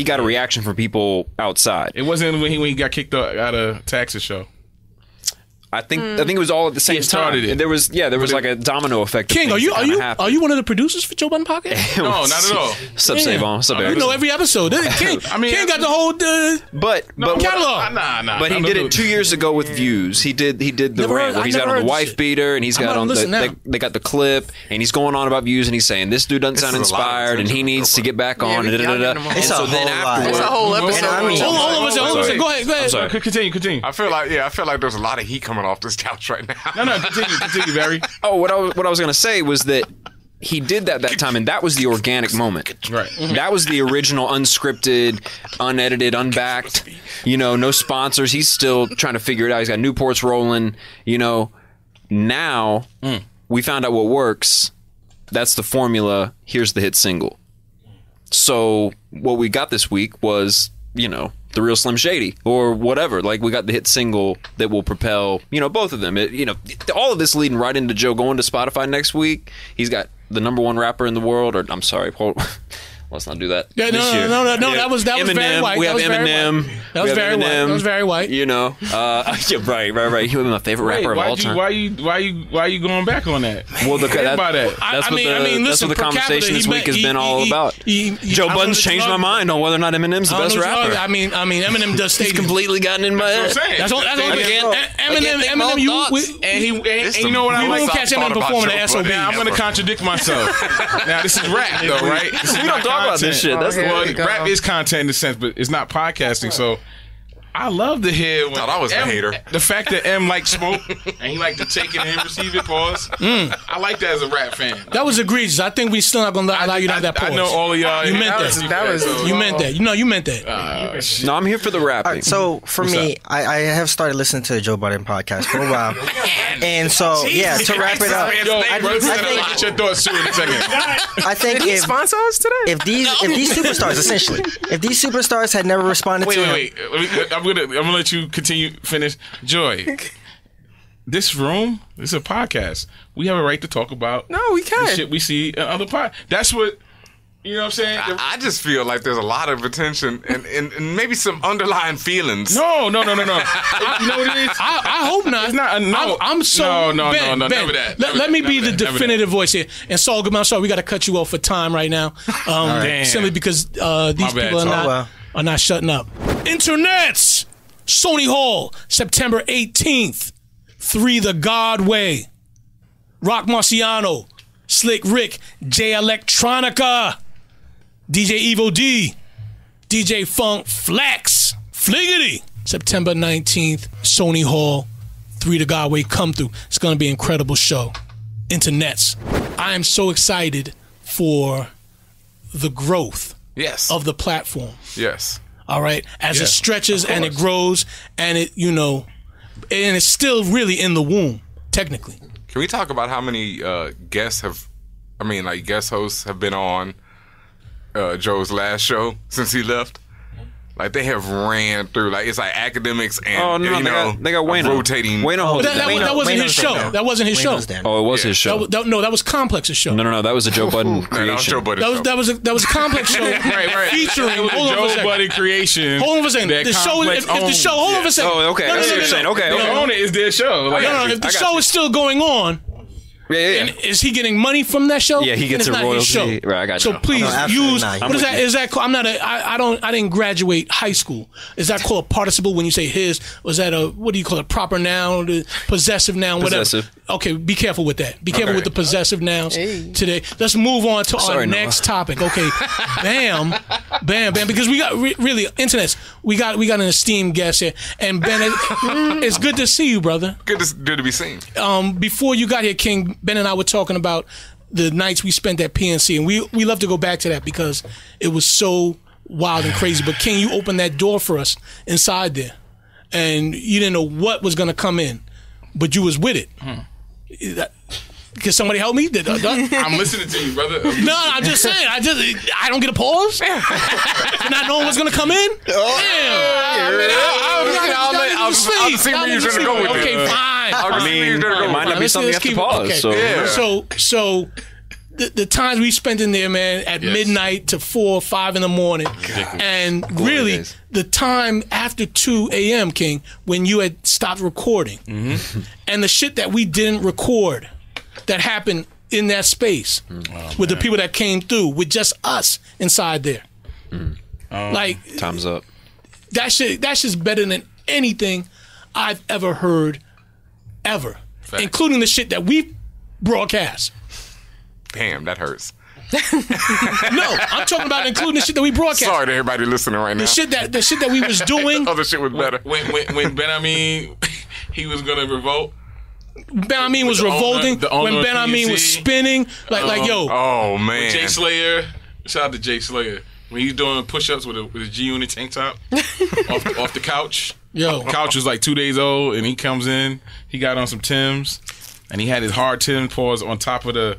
got a reaction from people outside. It wasn't when he got kicked out of Texas show. I think it was all at the same started time. it. There was like a domino effect. of King, things are you that kinda happened. are you one of the producers for Joe Budden podcast? No, not at all. What's up, Yeah. Savon? What's up, You Eric? know every episode. King, I mean, King got the whole. But catalog. Nah. But he did it 2 years ago with Views. He did the Never rant heard- where I he's never got on heard the this wife shit. beater and he's got gonna on listen now. they got the clip and he's going on about Views and he's saying this dude doesn't sound is a lot of inspired and he attention. needs to get back on. we- and y'all da-da-da. giving him a And It's so a then whole lot. It's afterwards, a whole episode. And I mean- Hold on a second. Go ahead. sorry. Continue. I feel like there's a lot of heat coming off this couch right now. No, continue, Barry. Oh, what I was gonna say was that he did that time, and that was the organic moment. Right. That was the original, unscripted, unedited, unbacked. You know, no sponsors. He's still trying to figure it out. He's got Newports rolling. You know, now we found out what works. That's the formula. Here's the hit single. So what we got this week was, you know, The Real Slim Shady or whatever. Like, we got the hit single that will propel, you know, both of them. All of this leading right into Joe going to Spotify next week. He's got the #1 rapper in the world, or I'm sorry, let's not do that. Yeah, this year. no. That was very Eminem, white. we That have was very Eminem. white. That was very white. That was very white. You know, yeah, right. He was my favorite rapper of all time. Why you going back on that? Well, about that. That's what listen, the per capita, conversation this week has been all about. Joe Budden's changed my mind on whether or not Eminem's the best rapper. I mean, Eminem does He's stadiums. completely gotten in my head. That's all. Eminem. You know what I we like? won't catch Eminem performing at SOB. Now I'm going to contradict myself. Now this is rap though, right? We don't talk about this shit. That's Well, rap is content in a sense, but it's not podcasting. So I love to hear when Thought I was a hater. The fact that M likes smoke and he like to take it and receive it. Pause. I like that as a rap fan. That was egregious. I think we still not gonna allow you to have that pause. I know all of y'all. You meant that. That was- You meant that. You meant that. No, I'm here for the rapping. All right, so for me, I have started listening to the Joe Budden podcast for a while, and so yeah, to wrap it up, Yo, I bro, think- get your thoughts too in a second. I think Did he sponsor us today? if these superstars essentially, if these superstars had never responded to him, Wait. I'm gonna let you finish. Joy, this room is a podcast. We have a right to talk about No, we the can. shit we see in other pod. That's what you know. What I'm saying. I just feel like there's a lot of attention and maybe some underlying feelings. No. You know what it is? I hope not. It's not. No, I'm so no. Ben, Never that. Let me be the Never that. definitive voice here. And Saul Goodman, I'm sorry, we got to cut you off for time right now. Damn. Simply because these bad, people Saul. are not shutting up. Internets, Sony Hall, September 18th. 3 The God Way. Rock Marciano, Slick Rick, J Electronica, DJ Evo D, DJ Funk Flex, Fliggity. September 19th, Sony Hall, 3 The God Way. Come through. It's going to be an incredible show. Internets. I am so excited for the growth Yes. of the platform. Yes. All right, as it Yeah, stretches of and it course. grows, and it and it's still really in the womb, technically. Can we talk about how many guest hosts have been on Joe's last show since he left? Like, they have ran through, like, it's like academics and, they got Wayno. rotating. Wayno But that wasn't his show. That wasn't his show. Wayno's down. Oh, it was his show. That was Complex's show. No, that was a Joe Budden Man, that was creation. Joe Budden's show. That was a Complex show. Right. Featuring. It was Hold on for a a Joe second. Budden creation. Hold on for a second. that The show, Complex if the owns. show, hold on for a second. Oh, okay. No, That's what you're saying. Okay. They own it. It's their show. Like, If the show is still going on, Yeah. And is he getting money from that show? Yeah, he gets And a it's not his show. royalty. Right, I got you. So please absolutely use not. what is that? Is that called? I'm not a. I didn't graduate high school. Is that called a participle when you say his? Was that a what do you call it? Proper noun, possessive noun, whatever. Possessive. Okay, be careful with that. Be careful with the possessive nouns today. Let's move on to our next topic. Okay, bam, because we got really internets. We got an esteemed guest here, and Ben, it's good to see you, brother. Good to be seen. Before you got here, King, Ben and I were talking about the nights we spent at PNC, and we love to go back to that because it was so wild and crazy. But King, you opened that door for us inside there, and you didn't know what was going to come in, but you was with it. Can somebody help me? I'm listening to you, brother. No, I'm just saying. I don't get a pause for not knowing what's going to come in. I'll see where you're going to go with it. Okay, fine. I mean, it might not be something you have to pause. Okay. So, So the times we spent in there, man, at midnight to 4 or 5 in the morning, and really days. the time after 2 a.m., King, when you had stopped recording, and the shit that we didn't record that happened in that space with the people that came through, with just us inside there. Like, time's up. that's just better than anything I've ever heard, ever, including the shit that we broadcast. Damn, that hurts. No, I'm talking about including the shit that we broadcast. Sorry to everybody listening right now. The shit that we was doing. Other shit was better. When Benhameen, he was gonna revolt. Benhameen was revolting when Benhameen was spinning. Like yo. Oh man. Jay Slayer. Shout out to Jay Slayer. When he's doing push-ups with a G-Unit tank top off the couch. Yo. The couch was like 2 days old, and he comes in. He got on some Timbs, and he had his hard Tim paws on top of the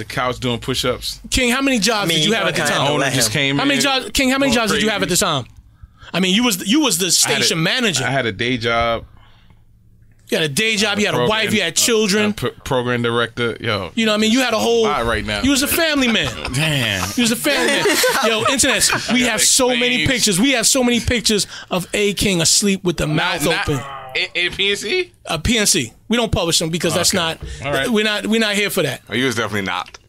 couch doing push-ups. King, how many jobs did you have at the time? Owner just came How many in. jobs? King, how many Going jobs did you have at the time? I mean, you was the station manager. I had a day job. You had a day job. You had a wife. You had children. Program director. Yo. You know what I mean? You had a whole. Right now. You was a family man. Damn. You was a family man. Yo, internet. We have so many pictures. We have so many pictures of A King asleep with the mouth open. In PNC? PNC. We don't publish them because that's not. All right. We're not here for that. Oh, you was definitely not.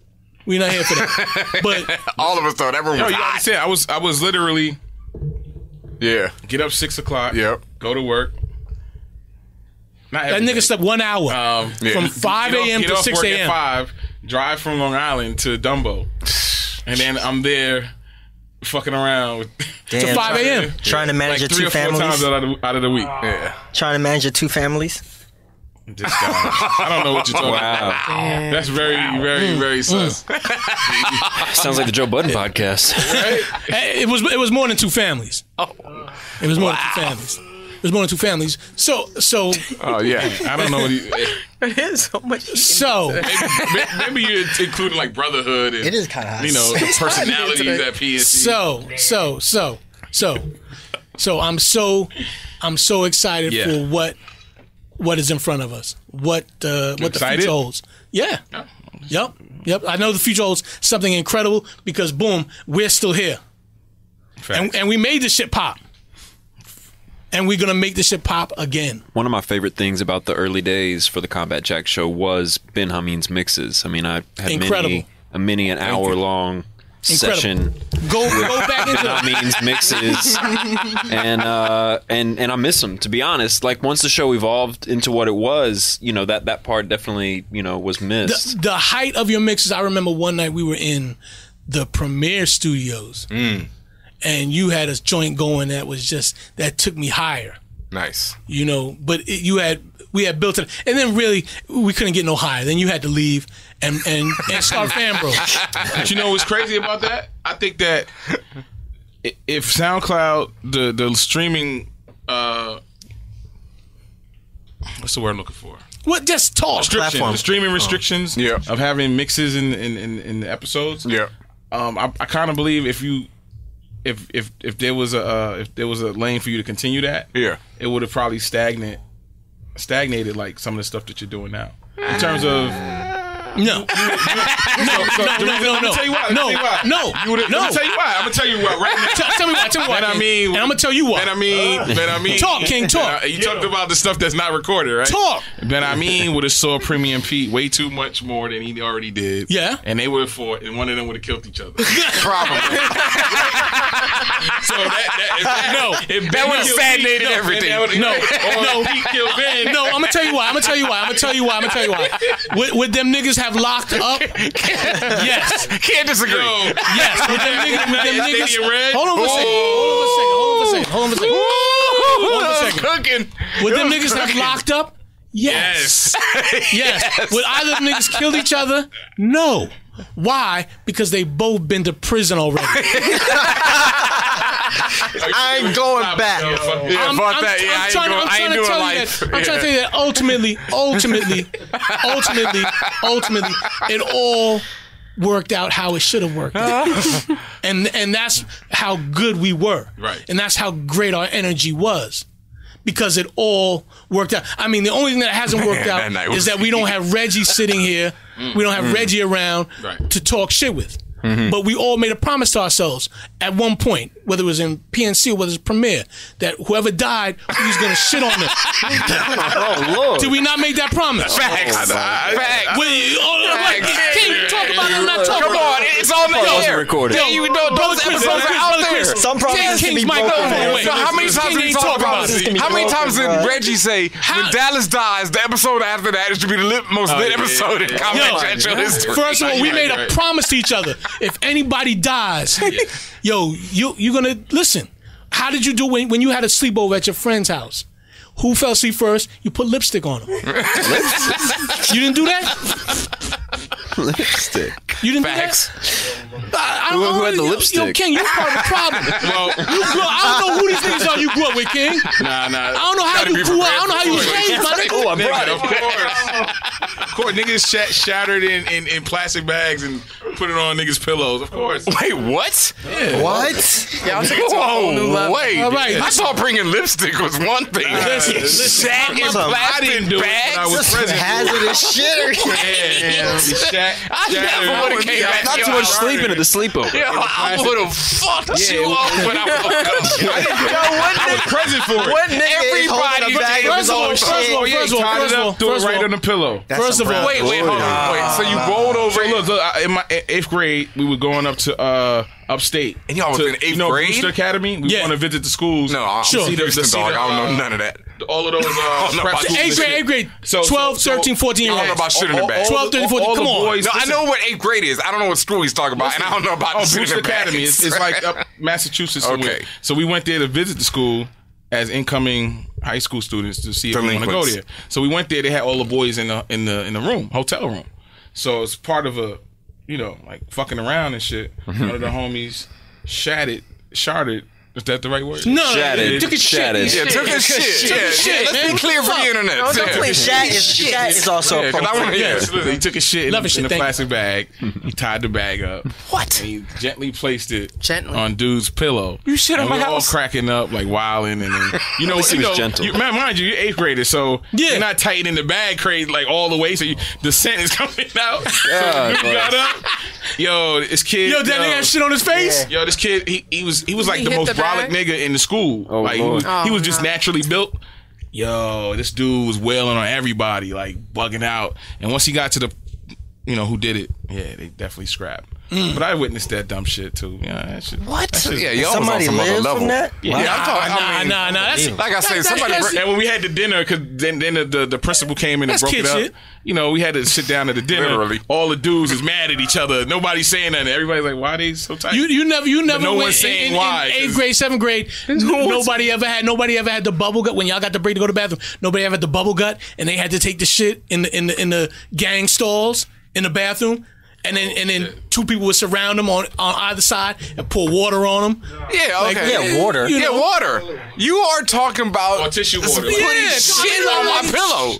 We're not here for that. But all of us thought everyone was you hot. said I was literally get up 6 o'clock. Yep. Go to work. Not that nigga slept 1 hour from 5 a.m. to 6 a.m. 5, drive from Long Island to Dumbo, and then I'm there fucking around to 5 a.m. Trying to manage like your 3 two or 4 families. times out of the week. Yeah. Trying to manage your two families. This guy. I don't know what you're talking about. That's very, very, very sus. Sounds like the Joe Budden podcast. It was more than two families. It was more than two families. It was more than two families. So. Oh yeah. I don't know what It is so much. So. Maybe you're including like brotherhood. And, It is kind of you know, personalities at PNC. So I'm so excited for what is in front of us. What the future holds. Yeah. Yep. I know the future holds something incredible because boom, we're still here. And we made this shit pop. And we're gonna make this shit pop again. One of my favorite things about the early days for the Combat Jack show was Benhameen's mixes. I mean, I had an hour long session. Go back into Benhameen's mixes, and I miss them, to be honest. Like once the show evolved into what it was, you know, that part definitely, you know, was missed. The height of your mixes. I remember one night we were in the Premiere Studios. And you had a joint going that took me higher. Nice. You know, but we had built it, and then really we couldn't get no higher. Then you had to leave and start Fan Bros. But you know what's crazy about that? I think that if SoundCloud, the streaming, what's the word I'm looking for? What? Just talk. The streaming restrictions of having mixes in the episodes. Yeah. I kind of believe if there was a lane for you to continue that, it would have probably stagnated like some of the stuff that you're doing now in terms of No. Let me tell you why. No. Let me tell you why. I'm gonna tell you what right now. Tell me why. Benhameen, and I'm gonna tell you what. Benhameen. Talk, King, talk. You talked about the stuff that's not recorded, right? Talk. Benhameen would have saw Premium Pete way too much more than he already did. Yeah. And they would have fought, and one of them would have killed each other. Probably. So That would have stagnated everything. No. Pete killed Ben. No, I'm gonna tell you why. Would them niggas have locked up? Yes. Can't disagree. Yes. Would them niggas? Red? Hold on for a second. Cooking. Would them niggas have locked up? Yes. Yes. Would either of them niggas killed each other? No. Why? Because they both been to prison already. I ain't going back. I'm trying to tell you that ultimately, it all worked out how it should have worked out. And that's how good we were. Right. And that's how great our energy was. Because it all worked out. I mean, the only thing that hasn't worked out is that we don't have Reggie sitting here. We don't have Reggie around to talk shit with. But we all made a promise to ourselves at one point, whether it was in PNC or whether it was Premiere, that whoever died, we was going to shit on them. Oh, Lord. Did we not make that promise? Facts. Can you talk about it or not talk Come about on, it? it's on the air. Recorded. Yeah, you know those episodes are out there. Some promises can be broken. So how many times did we talk about this? How many times did Reggie say when Dallas dies, the episode after that is to be the most lit episode in comedy show history? First of all, we made a promise to each other. If anybody dies, you're gonna listen. How did you do when you had a sleepover at your friend's house? Who fell asleep first? You put lipstick on them. You didn't do that? Lipstick. You didn't Facts. do that? Who had the lipstick? Yo, King, you're part of the problem. I don't know who these niggas are you grew up with, King. Nah. I don't know how you grew up. I don't know how you changed, my nigga. Oh, I brought it. Of course, niggas shattered in plastic bags and put it on niggas' pillows. Of course. Wait, what? Yeah. What? Y'all took it to a whole new level. Wait. All right. I thought bringing lipstick was one thing. Shat in I didn't do it when I was bags. present. Hazardous shit. I never would have came back. Not too much sleeping at the sleepover. Yeah, I would have fucked you up when I woke up. I was present for it. What nigga is holding a bag of his own shit? Tied it up, threw it right on the pillow. First of all, Wait, hold on. Wait, so you rolled over? So look, in my 8th grade, we were going up to upstate. And y'all was in 8th grade? Brewster Academy. We want to visit the schools. No, I'm Houston, dog. I don't know none of that. All of those prep schools. 8th grade, 12, 13, 14 years I don't know about shit in the bag. 12, 13, 14. Come on. No, I know what 8th grade is. I don't know what school he's talking about, and I don't know about shit in Brewster the bag. Academy. It's like up Massachusetts. Somewhere. Okay. So we went there to visit the school as incoming high school students to see if we want to go there. So we went there. They had all the boys in the room, hotel room. So it's part of a, like fucking around and shit. One of the homies sharded. Is that the right word? No, Shattered. took his shit. Shattered. Yeah, took his shit. shit, Let's be clear for the internet. No, don't play Shat is also a problem. He took his shit in a Thank plastic bag. He tied the bag up. What? And he gently placed it Gently. on dude's pillow. You shit on and my we all house? cracking up, like wilding, and then he was gentle. mind you, you're 8th graders, so you're not tightening the bag crazy like all the way, so the scent is coming out. So the dude got up. Yo, this kid. Yo, that nigga had shit on his face? Yo, this kid, he was like He the hit most the brolic bag? nigga in the school. Oh, like Lord. he was just naturally built. Yo, this dude was wailing on everybody, like bugging out. And once he got to the, who did it, yeah, they definitely scrapped. But I witnessed that dumb shit too. Yeah, that shit. What? That shit, Yeah, y'all was on Somebody some other lives level. from that? Yeah, I'm talking. Nah. That's Like I said, somebody. And when we had the dinner, because then the principal came in and That's broke it kid up. shit. We had to sit down at the dinner. Literally. All the dudes is mad at each other. Nobody's saying nothing. Everybody's like, "Why they so tight?" You never no went one's saying in why, 8th grade, 7th grade. Nobody ever had the bubble gut when y'all got the break to go to the bathroom. Nobody ever had the bubble gut, and they had to take the shit in the gang stalls in the bathroom. And then 2 people would surround them on either side and pour water on them. Yeah, okay. Water. Yeah, water. You are talking about Or tissue water. putting shit on my pillow.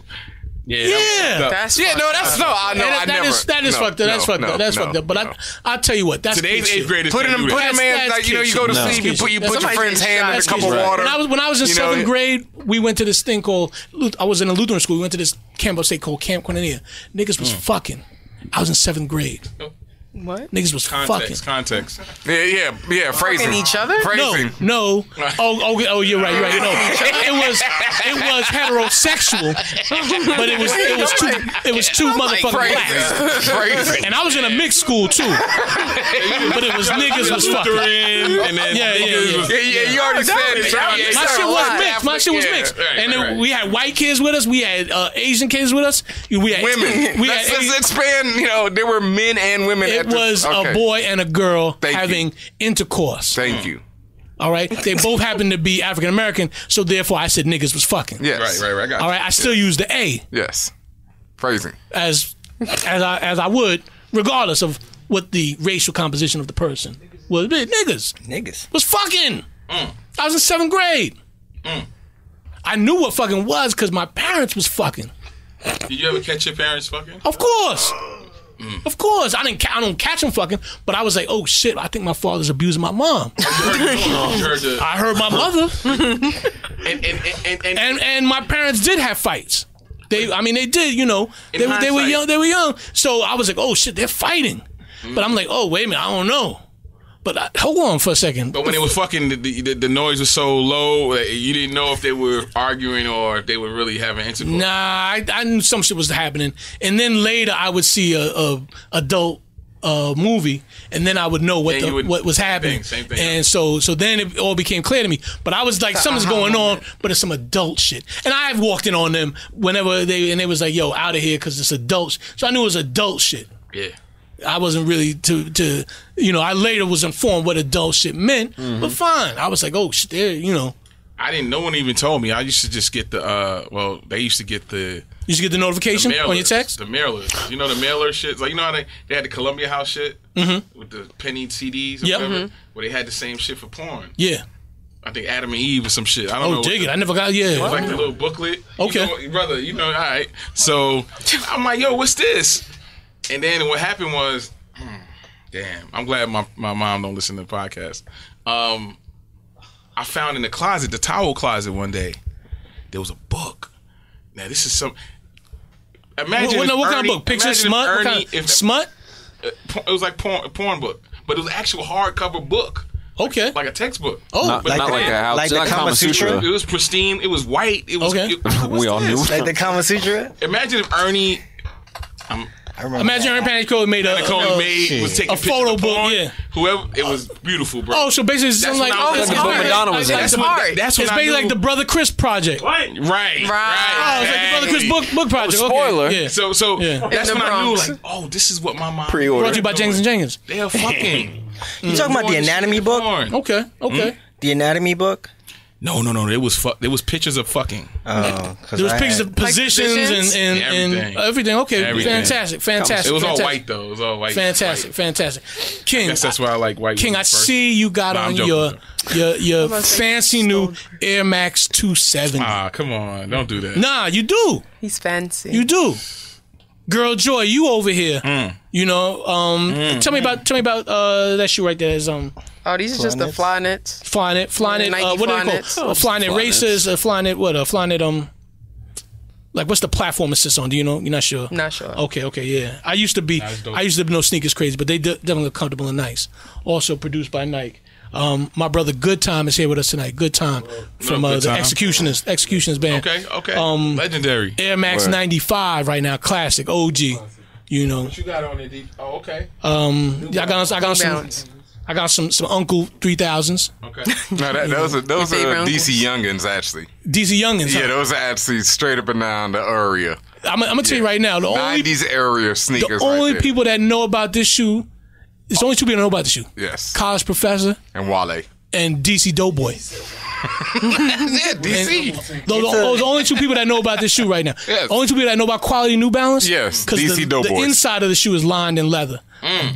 Yeah. That's Yeah, no, that's no. I know. I never. That is fucked up. That's fucked up. That's fucked up. But I'll tell you what. That's Today's kid 8th graders Put can't him, do that. man. That's Like you go to kid sleep. shit. You put your Somebody friend's gets hand in a shot. cup of Right. water. When I was in You know, 7th grade, we went to this thing called. I was in a Lutheran school. We went to this camp upstate called Camp Cornelia. Niggas was fucking. I was in 7th grade. What? Niggas was fucking. Context. Yeah. Phrasing. Fucking each other? Phrasing. No. Oh, you're right. No, it was heterosexual, but it was two motherfucking blacks. Phrasing. And I was in a mixed school too, but it was niggas was fucking. And then Yeah. You already said it. My shit was mixed. And then we had white kids with us. We had Asian kids with us. We had Women. Let's expand. There were men and women. It was a boy and a girl having intercourse. Thank you. All right, they both happened to be African American, so therefore I said niggas was fucking. Yes. Right. Got All right, I still use the A. Yes. Phrasing. As I would, regardless of what the racial composition of the person was. Niggas was fucking. I was in 7th grade. I knew what fucking was because my parents was fucking. Did you ever catch your parents fucking? Of course. Of course, I don't catch them fucking, but I was like, oh shit, I think my father's abusing my mom. I heard my mother, and my parents did have fights. They did, they were young. So I was like, oh shit, they're fighting. But I'm like, oh wait a minute, I don't know. But hold on for a second. But when they were fucking, the noise was so low that you didn't know if they were arguing or if they were really having intercourse. Nah, I knew some shit was happening. And then later I would see a adult movie, and then I would know what was happening. Same thing. And so then it all became clear to me. But I was like, something's going on, but it's some adult shit. And I've walked in on them whenever they was like, yo, out of here because it's adult. So I knew it was adult shit. Yeah. I wasn't really I later was informed what adult shit meant, but fine. I was like, oh shit, I didn't. No one even told me. I used to just get the. They used to get the. You used to get the notification on your text. The mailers. You know the mailer shit. Like how they had the Columbia House shit with the penny CDs. Or whatever, where they had the same shit for porn. Yeah. I think Adam and Eve or some shit. I don't know. Oh, dig it. I never got. Yeah. Like the little booklet. Okay, brother. All right. So I'm like, yo, what's this? And then what happened was, damn, I'm glad my mom don't listen to the podcast. I found in the closet, the towel closet one day, there was a book. Now this is some. Imagine what kind of book? Picture smut? Smut? It was like porn book, but it was an actual hardcover book. Okay, like a textbook. Oh, not like the Kama Sutra. It was pristine. It was white. It was. Okay. We all knew. Like the Kama Sutra. Imagine if Ernie. Imagine Ernie Panic Code made was taking a photo book. Porn. Yeah, Whoever it was beautiful, bro. Oh, so basically it's something like it's the book hard. Madonna was in. It's hard. That's it's what basically like the Brother Chris project. Right. Oh, it's like the Brother Chris book project. Spoiler. Okay. Yeah. So Yeah. that's In when the I knew, Bronx. like, oh, this is what my mom Pre-order. Brought to you by Jenkins and Jenkins. They're fucking. You talking about the anatomy book? Porn. Okay. The anatomy book? No. It was pictures of fucking. Oh, There was pictures of positions positions? and everything. Okay, Everything. fantastic. It was all fantastic. white though. It was all white. Fantastic. I King, guess that's why I like white. King, women I first. see you got Nah, I'm on joking. your about to say fancy new Air Max 270. Ah, come on, don't do that. Nah, you do. He's fancy. You do. Girl Joy, you over here. Tell me about that shoe right there. Is Oh, these are just the Flyknits. Flyknit. Nike What do they Flyknits. call? Flyknit Racers. Flyknit. What? Flyknit. Like, what's the platform it sits on? Do you know? You're not sure. Not sure. Okay, yeah. I used to be no sneakers crazy, but they definitely look comfortable and nice. Also produced by Nike. My brother Good Time is here with us tonight. Good Time from Good the Time. Executioners band. Okay. Legendary. Air Max 95 right now, classic, OG. You know. What you got on it? Oh, okay. I got some Uncle 3000s. Okay. No, those are favorite DC Youngins actually. DC Youngins. Yeah, those are actually straight up and down the area. I'm gonna tell you right now, the 90s area sneakers. only right there. people that know about this shoe, it's only two people that know about the shoe. Yes. College Professor And Wale. and DC Doughboy. Yeah, DC. Those are the only two people that know about this shoe right now. Yes. Only two people that know about quality New Balance. Yes, because DC the Doughboys. inside of the shoe is lined in leather,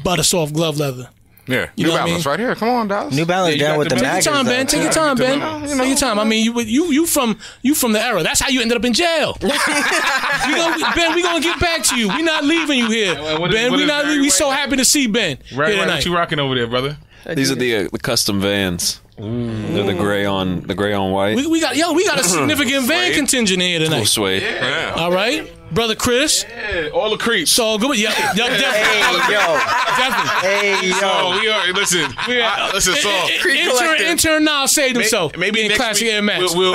butter soft glove leather. Yeah. You New know what I Balance mean? right here. Come on, Dallas. New Balance you down got with the the Take your baggers. Take your time, Ben. Take your time, Ben. Take your time. I mean, you from the era. That's how you ended up in jail. Ben, we gonna get back to you. We not leaving you here, What is- Ben. what We is not. Barry We White so now? happy to see Ben Right, here what tonight. you rocking over there, brother? These are the custom Vans. They're the gray on white. We got a significant van contingent here tonight. Suede. Yeah. All right, brother Chris. Yeah, all the creeps. So good. Yeah, definitely. Definitely. Hey, yo. Oh, we are. Listen. Listen. So Intern now saved himself. maybe in next classic week Air Max. we'll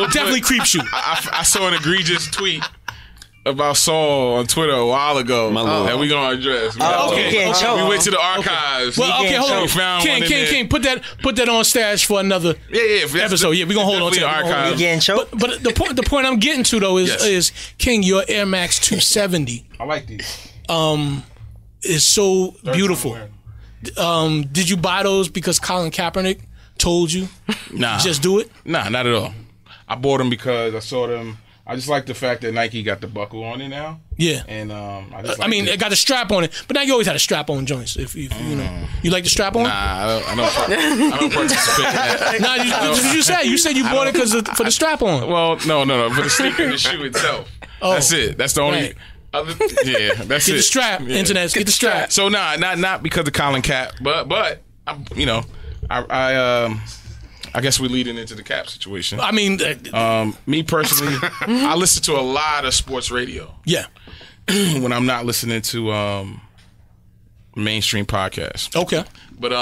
Definitely creep shoot. I saw an egregious tweet about Saul on Twitter a while ago that we gonna address. Okay. We went to the archives. Well, okay, hold on. We found one in there. King, put that on stash for another episode. Yeah, we're gonna hold on to the archives. You getting choked? But the point I'm getting to though is King, your Air Max 270 I like these. is so beautiful. Did you buy those because Colin Kaepernick told you? Nah, Just do it. Nah, not at all. I bought them because I saw them. I just like the fact that Nike got the buckle on it now. Yeah. And I mean, it got a strap on it, but now you always had a strap on joints. If you know, you like the strap on? Nah, I don't participate in that. Nah, you said you bought it for the strap on. Well, no, for the sneaker and the shoe itself. Oh, that's it. That's the only. right. That's Get it. the strap, internet. Get the strap. So not because of Colin Cap, but I guess we're leading into the Cap situation. I mean, Me personally, I listen to a lot of sports radio yeah. when I'm not listening to mainstream podcasts. Okay. But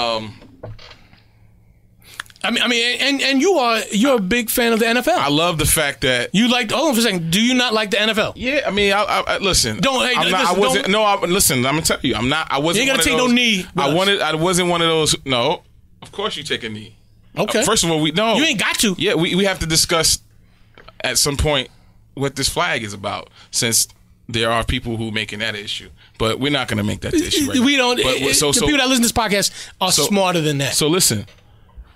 I mean, and you're a big fan of the NFL. I love the fact that You like? Hold on for a second. Do you not like the NFL? yeah, I mean, I listen. Don't- hey, I'm not, listen, I wasn't. don't- No, listen. I'm gonna tell you, I'm not. I wasn't. You ain't gotta one of take no those- knee with us. I wasn't one of those. No, of course you take a knee. Okay. First of all, we no. You ain't got to. Yeah, we have to discuss at some point what this flag is about, since there are people who making that issue. But we're not going to make that the issue. Right We now. don't. But, The people that listen to this podcast are smarter than that. So listen,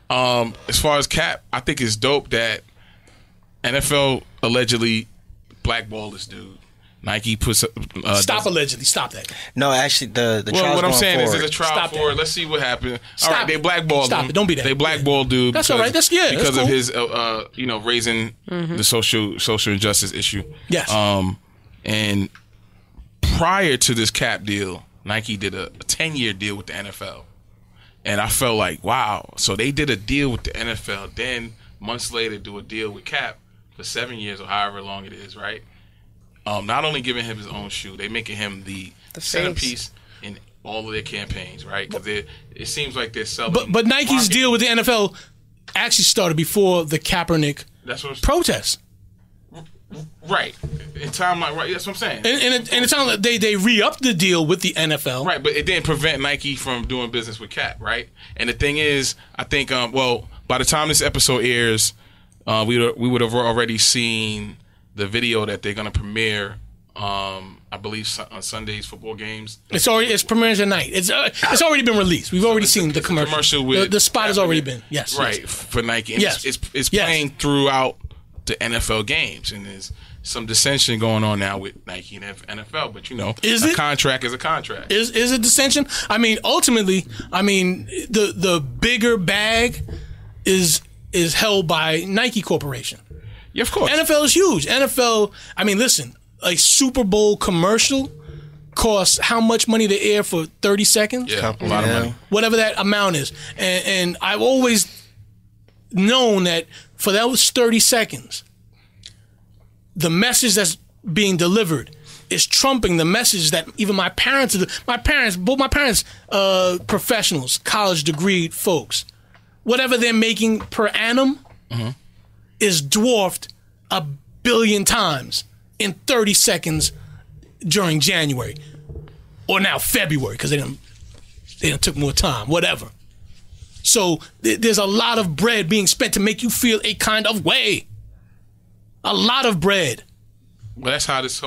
as far as Cap, I think it's dope that NFL allegedly blackballed this dude. Nike puts Stop allegedly. Stop that. No, actually, the Well, trial's what I'm going saying is forward. there's a trial Stop for that. it. Let's see what happens. Stop All right, they it. blackballed Stop him. it. Don't be that. They blackballed dude. That's all right. That's because cool. of his raising the social injustice issue. Yes. And prior to this Cap deal, Nike did a 10-year deal with the NFL. And I felt like, wow. So they did a deal with the NFL. Then months later, do a deal with Cap for 7 years or however long it is, right? Not only giving him his own shoe, they making him the centerpiece in all of their campaigns, right? Because it seems like they're selling. But Nike's marketing. deal with the NFL actually started before the Kaepernick That's what protest. right in timeline, right? That's what I'm saying. And it sounds like they re-upped the deal with the NFL. Right, but it didn't prevent Nike from doing business with Cap, right? And the thing is, I think, by the time this episode airs, we would have already seen the video that they're going to premiere, I believe, on Sunday's football games. It's premiering tonight. It's already been released. We've already seen the commercial. With The spot has already Kaepernick. been. Yes. Right, yes. for Nike. And Yes. It's Yes. playing throughout the NFL games, and there's some dissension going on now with Nike and NFL. But Is a it? contract is a contract. Is it dissension? I mean, ultimately, the bigger bag is held by Nike Corporation. Yeah, of course. NFL is huge. NFL, listen, a Super Bowl commercial costs how much money to air for 30 seconds? Yeah, a lot of money. Whatever that amount is. And I've always known that for those 30 seconds, the message that's being delivered is trumping the message that even my parents, professionals, college degree folks, whatever they're making per annum is dwarfed 1 billion times in 30 seconds during January or now February because they done took more time, whatever. So there's a lot of bread being spent to make you feel a kind of way. A lot of bread. Well, that's how that's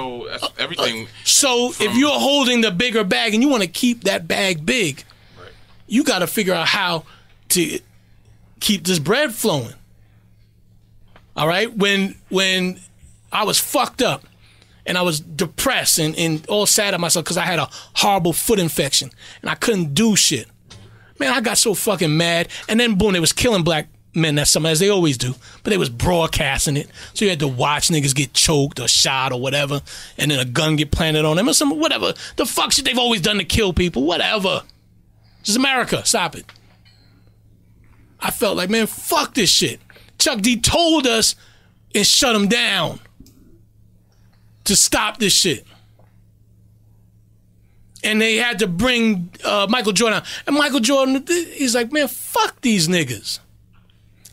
everything. So if you're holding the bigger bag and you want to keep that bag big, Right. you got to figure out how to keep this bread flowing. All right? When I was fucked up and I was depressed and all sad at myself because I had a horrible foot infection and I couldn't do shit. Man, I got so fucking mad. And then boom, they was killing black men that summer, as they always do. But they was broadcasting it. So you had to watch niggas get choked or shot or whatever. And then a gun get planted on them or some whatever. The fuck shit they've always done to kill people. Whatever. This is America. Stop it. I felt like, man, fuck this shit. Chuck D told us and shut him down to stop this shit. And they had to bring Michael Jordan out. And Michael Jordan, he's like, man, fuck these niggas.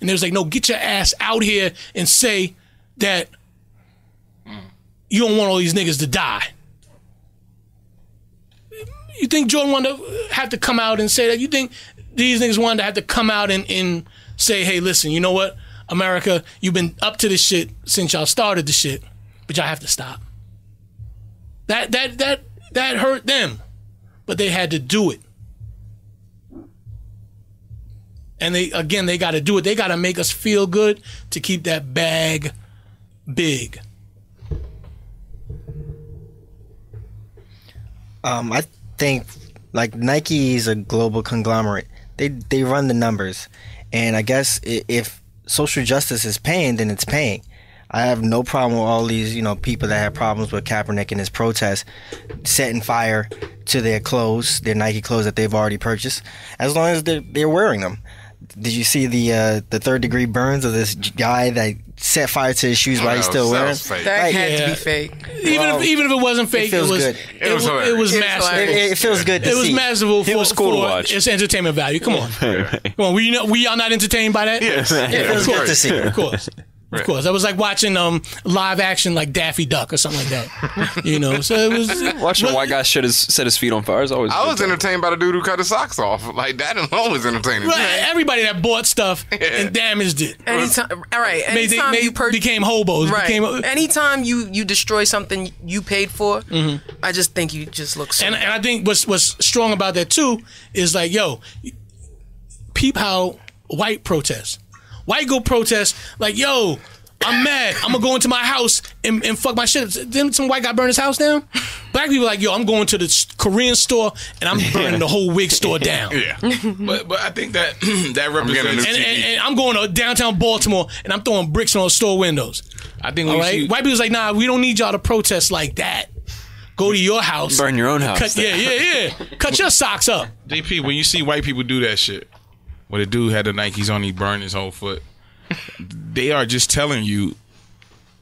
And they was like, no, get your ass out here and say that you don't want all these niggas to die. You think Jordan wanted to have to come out and say that? You think these niggas wanted to have to come out and say, hey, listen, you know what? America, you've been up to this shit since y'all started the shit, but y'all have to stop. That hurt them, but they had to do it. And they got to do it. They got to make us feel good to keep that bag big. I think like Nike is a global conglomerate. They run the numbers, and I guess if social justice is paying, then it's paying. I have no problem with all these, people that have problems with Kaepernick and his protests setting fire to their clothes, their Nike clothes that they've already purchased, as long as they're wearing them. Did you see the third-degree burns of this guy that set fire to his shoes while he's still wearing? That had to be fake. Even if it wasn't fake, it feels good. It was massive. It feels good to see. It was massive It was cool to watch. Its entertainment value. Come on, come on. We are not entertained by that. Yes. It feels good to see. Of course. Of course. That was like watching live action like Daffy Duck or something like that. So it was Watching a white guy set his feet on fire is always. I was entertained by the dude who cut his socks off. Like that alone was entertaining. Right, everybody that bought stuff and damaged it. Anytime you became hobos. Right. Anytime you destroy something you paid for, I just think you just look so. And I think what's strong about that too is like, yo, peep how white protest. White go protest like, yo, I'm mad. I'm gonna go into my house and fuck my shit. Then some white guy burn his house down. Black people like, yo, I'm going to the Korean store and I'm burning the whole wig store down. Yeah, but I think that represents. And I'm going to downtown Baltimore and I'm throwing bricks on store windows. I think all right, white people's like, nah, we don't need y'all to protest like that. Go to your house, burn your own house. Cut your socks up. JP, when you see white people do that shit. Where the dude had the Nikes on, he burned his whole foot. They are just telling you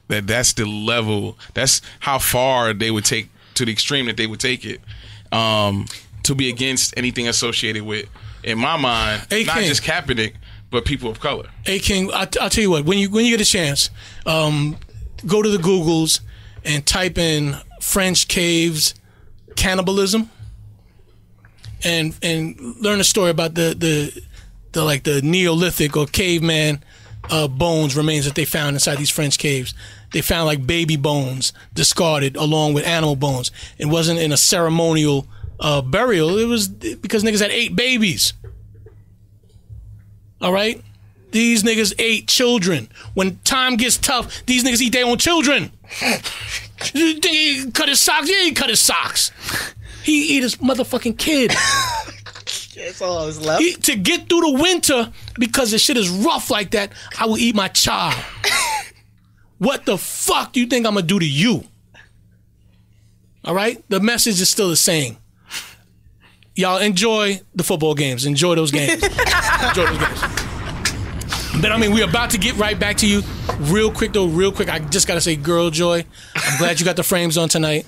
that that's the level, that's how far they would take, to the extreme that they would take it, to be against anything associated with, in my mind, not just Kaepernick, but people of color. Hey, King, I'll tell you what, when you get a chance, go to the Googles and type in French caves cannibalism and learn a story about the Neolithic or caveman bones remains that they found inside these French caves. They found like baby bones discarded along with animal bones. It wasn't in a ceremonial burial. It was because niggas had 8 babies. All right? These niggas ate children. When time gets tough, these niggas eat their own children. You think he cut his socks? Yeah, he cut his socks. He ate his motherfucking kid. That's all I was left. To get through the winter, because the shit is rough like that, I will eat my child. What the fuck do you think I'm gonna do to you? All right? The message is still the same. Y'all enjoy the football games. Enjoy those games. Enjoy those games. But we're about to get right back to you. Real quick. I just gotta say, Girl Joy, I'm glad you got the frames on tonight.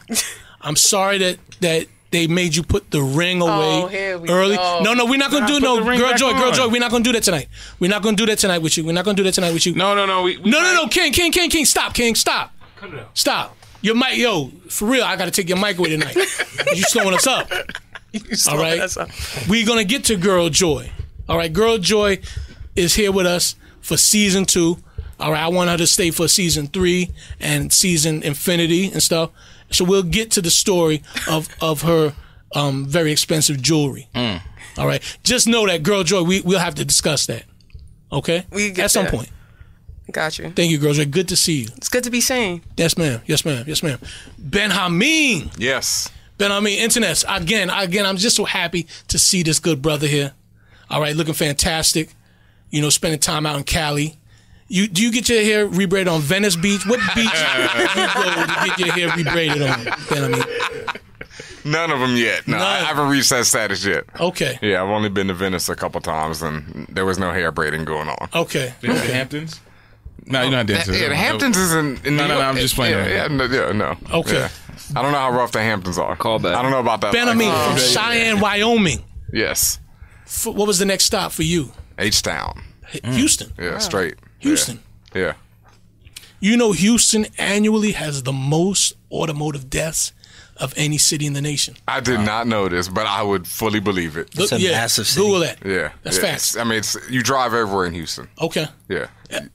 I'm sorry that they made you put the ring away early. Go. No, we're not gonna do it. No, Girl Joy, we're not gonna do that tonight. We're not gonna do that tonight with you. No. King, stop, King, stop. Cut it out. Stop. Your mic, yo, for real, I gotta take your mic away tonight. You slowing us up. All right? We're gonna get to Girl Joy. All right, Girl Joy is here with us for season 2. All right, I want her to stay for season 3 and season infinity and stuff. So we'll get to the story of her very expensive jewelry. All right. Just know that, Girl Joy, we'll have to discuss that. Okay? At some point. Got you. Thank you, Girl Joy. Good to see you. It's good to be seen. Yes, ma'am. Benhameen. Yes. Benhameen, internets. Again, I'm just so happy to see this good brother here. All right, looking fantastic. Spending time out in Cali. Do you get your hair rebraided on Venice Beach? What beach do you go to get your hair rebraided on? None of them yet. No, I haven't reached that status yet. Okay. Yeah, I've only been to Venice a couple times, and there was no hair braiding going on. Okay. The Hamptons? No, you're not dancing. Yeah, the Hamptons is in New No, York. I'm just playing. No. Okay. Yeah. I don't know how rough the Hamptons are. Call back. I don't know about that. Benhameen from Cheyenne, Wyoming. Yes. What was the next stop for you? H-Town. Houston. Yeah, straight. Houston. Yeah. You know, Houston annually has the most automotive deaths of any city in the nation. I did not know this, but I would fully believe it. It's a massive city. Google that. Yeah. That's facts. I mean, you drive everywhere in Houston. Okay. Yeah.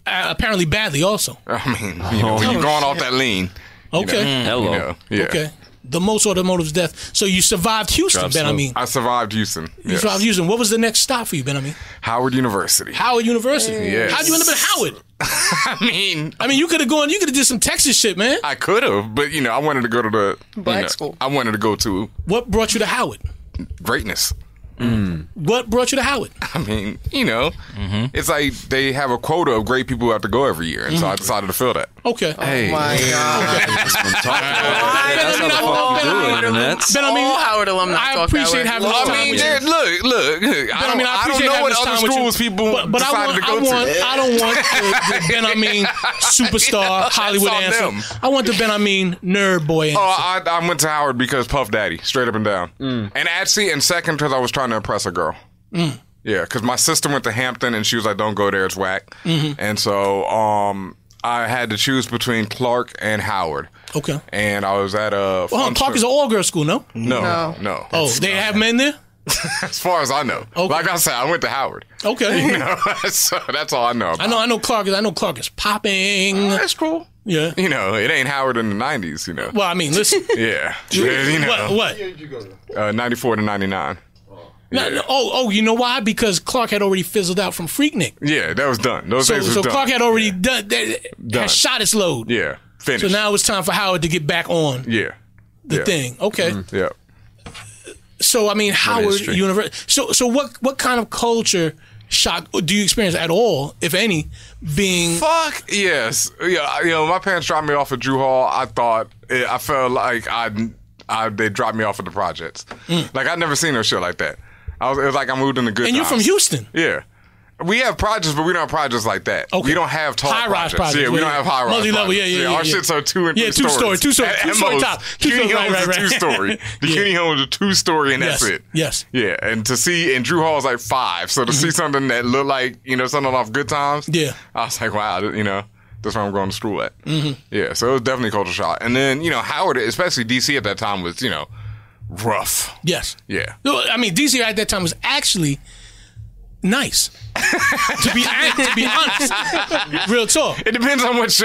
Apparently badly also. I mean, when you're going off that lean. Okay. Hello. Yeah. Okay. The most automotive death. So you survived Houston, Benhameen. I survived Houston. You Yes. survived Houston. What was the next stop for you, Benhameen? Howard University. Howard University. Yes. How'd you end up at Howard? I mean, You could have did some Texas shit, man. I could have, but I wanted to go to the Black school. I wanted to go to What brought you to Howard? greatness. What brought you to Howard? I mean, it's like they have a quota of great people who have to go every year, and so I decided to fill that. Okay. Hey. My God. That's what I'm talking about. That's how the fuck you do it, internet. All Howard alumni I talk appreciate that way. having this time I mean, with you. look. I don't know what other schools people but decided to go to. I don't want the Benhameen superstar Hollywood That's on answer. them. I want the Benhameen nerd boy answer. Oh, I went to Howard because Puff Daddy, straight up and down. And actually, and second, because I was trying to impress a girl. Yeah, because my sister went to Hampton, and she was like, don't go there, it's whack. And so I had to choose between Clark and Howard. Okay. And I was at a... Well, Clark is an all-girl school, no? No. Oh, they have men there? As far as I know. Okay. Like I said, I went to Howard. Okay. So that's all I know about. I know Clark is popping. That's cool. Yeah. It ain't Howard in the 90s, Well, I mean, listen. Yeah. What? 94 to 99. No, you know why? Because Clark had already fizzled out from Freaknik. Yeah, that was done. Those days was So done. Clark had already done. Done. Had shot its load. Yeah, finished. So now it's time for Howard to get back on the thing. Okay. Yeah. So I mean, Howard history. University. So what kind of culture shock do you experience at all, if any, being? Fuck yes. Yeah. My parents dropped me off at Drew Hall. I felt like they dropped me off at the projects. Like I'd never seen no shit like that. It was like I moved in the good And you're times. from Houston. Yeah. We have projects, but we don't have projects like that. Okay. We don't have tall High-rise projects. Yeah, we don't have high-rise Multi-level, projects. yeah. Our shits are 2 and 3 Yeah, stories. two-story At top. most. Two-story, CUNY Homes right. is 2-story. The CUNY Homes is 2-story, and that's it. Yes. Yeah, and to see, and Drew Hall's like 5, so to see something that looked like, something off Good Times, Yeah. I was like, wow, that's where I'm going to school at. Yeah, so it was definitely a culture shock. And then, Howard, especially DC at that time, was, rough. Yes. Yeah. No, I mean, DC at that time was actually nice. to be honest, real talk. It depends on what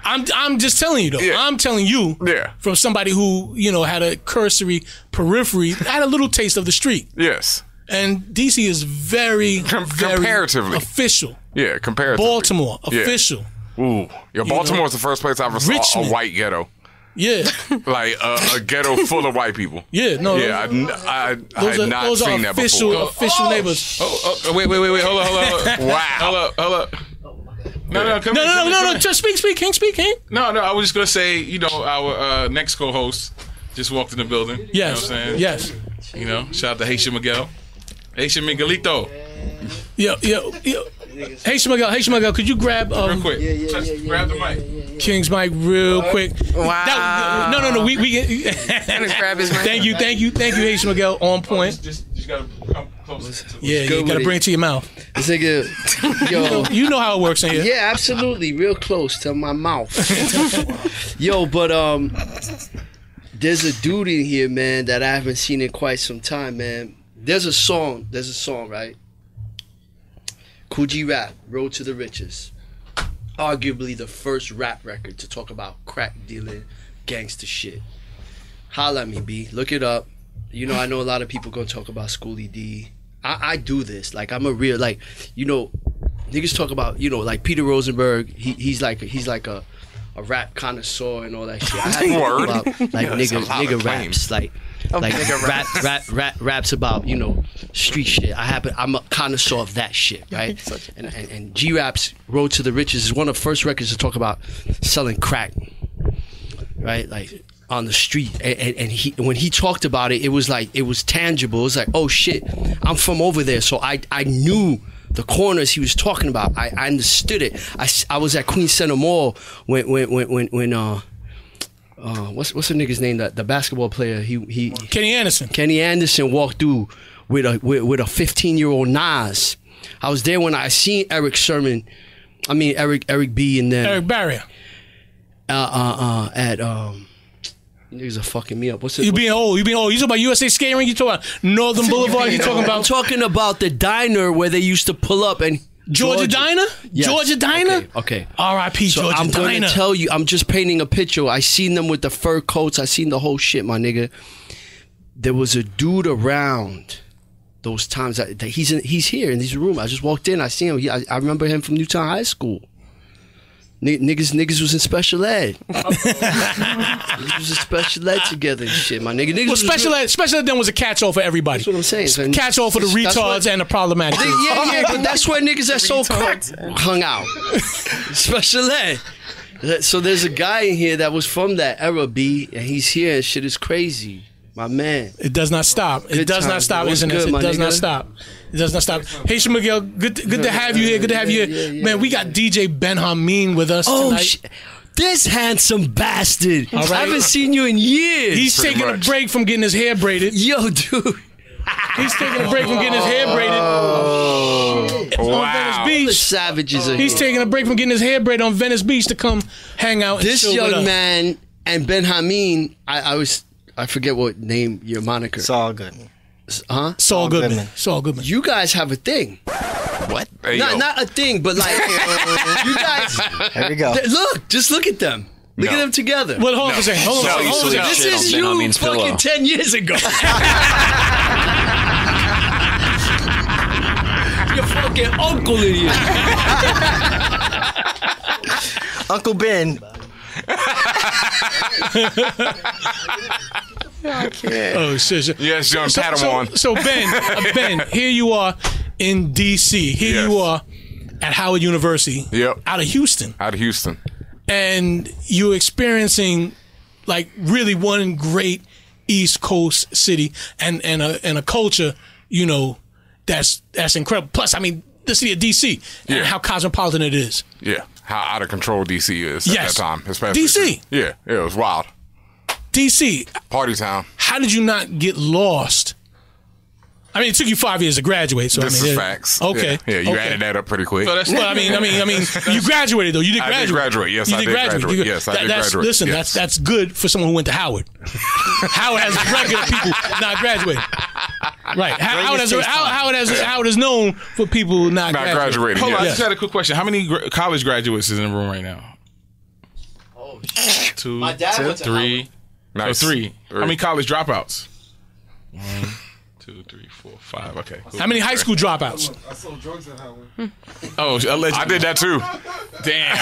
I'm just telling you though. Yeah. I'm telling you. Yeah. From somebody who had a cursory periphery, had a little taste of the street. Yes. And DC is very, very comparatively official. Yeah, comparatively. Baltimore, Yeah. official. Ooh. Yeah, Baltimore's the first place I ever saw Richmond. a white ghetto. Yeah. Like a ghetto full of white people. Yeah. No. Yeah, I had not those seen are that before. official neighbors. Wait. Hold up. Wow. Hold up. No, come No. Just speak, King. No, I was just going to say, our next co-host just walked in the building. Yes. You know what I'm saying? Yes. Shout out to Haitian Miguel. Haitian Miguelito. Yo. Hey, Shmuggle, could you grab Real quick. Just grab the mic. King's mic real quick? Wow. No. We And his grab his mic. Thank you, Hey, Shmuggle, on point. Just gotta come closer. Yeah, you good gotta with bring it to your mouth. This nigga, yo. You know how it works in here. Yeah, absolutely. Real close to my mouth. Yo, but there's a dude in here, man, that I haven't seen in quite some time, man. There's a song, right? Coogee Rap, Road to the Riches. Arguably the first rap record to talk about crack dealing, gangster shit. Holla at me, B. Look it up. I know a lot of people gonna talk about Schoolie D. I do this. Like, I'm a real, like, niggas talk about, like Peter Rosenberg. He's like a rap connoisseur and all that shit. I have to Word. talk about, like, nigga claims. raps. Like raps about street shit. I'm a connoisseur of that shit, right? And G Rap's Road to the Riches is one of the first records to talk about selling crack, right? Like on the street, and he when he talked about it, it was tangible. It was like, oh shit, I'm from over there, so I knew the corners he was talking about. I understood it. I was at Queens Center Mall when what's the nigga's name? The basketball player. He Kenny Anderson. Kenny Anderson walked through with a 15-year-old Nas. I was there when I seen Eric B. and then Eric Barrier. At niggas are fucking me up. What's it? You being old. You talking about USA Skating Rink? You talking about Northern Boulevard? You talking about? I'm talking about the diner where they used to pull up and Georgia Diner? Yes. Georgia Diner? Okay. R.I.P. So Georgia I'm Diner. going to tell you, I'm just painting a picture. I seen them with the fur coats. I seen the whole shit, my nigga. There was a dude around those times that he's here in this room. I just walked in. I seen him. I remember him from Newtown High School. Niggas was in special ed. Niggas was in special ed together and shit, my nigga. Niggas Special ed then was a catch-all for everybody. That's what I'm saying. Catch-all for the retards and the problematic. Yeah, but that's where niggas that so hung out. Special ed. So there's a guy in here that was from that era, B, and he's here and shit is crazy. My man. It does not stop. It does not stop, isn't it? It does not stop. It does not stop. Haitian Miguel, good to have you here. Good to have you here. Man, we got DJ Benhameen with us tonight. This handsome bastard. All right. I haven't seen you in years. He's taking a break from getting his hair braided. Yo, dude. He's taking a break from getting his hair braided. On Venice Beach. The savages are He's here. taking a break from getting his hair braided on Venice Beach to come hang out and This chill with young us. man and Benhameen, I forget what name your moniker. Saul Goodman. Huh? Saul Goodman. Goodman. Saul Goodman. You guys have a thing. What? Hey, yo. Not a thing, but like you guys. There we go. Just look at them. Look at them together. Well, hold on for a second. Hold on. you Hold on. sleep a second. This shit is on you Benhameen's fucking pillow. 10 years ago. Your fucking uncle in here. Uncle Ben. Oh, shit. Yes, young Padawan. So Ben, here you are in D.C. Here Yes. you are at Howard University. Yep. Out of Houston. Out of Houston. And you're experiencing like really one great East Coast city and a culture, you know, that's incredible. Plus, I mean, the city of D.C. and Yeah. how cosmopolitan it is. Yeah. How out of control DC is at Yes. that time. Especially. DC. Yeah. It was wild. D.C., Party town. how did you not get lost? I mean, it took you 5 years to graduate, so This I mean, is facts. Okay, Yeah, you okay. added that up pretty quick. So that's Well, I mean, you graduated though. You did I graduate. did graduate. Yes, you I did graduate. Yes, I did graduate. Listen, Yes. that's good for someone who went to Howard. Howard has a record of people not graduating. Right. Howard is known for people not graduating. graduating. Hold on, I Yes. just had a quick question. How many college graduates is in the room right now? Oh, shit. 2, My dad went to 3. Nice. So 3. How many college dropouts? 1, 2, 3, 4, 5. Okay. Cool. How many high school dropouts? I sold drugs at Howard. Oh, allegedly. I did that too. Damn.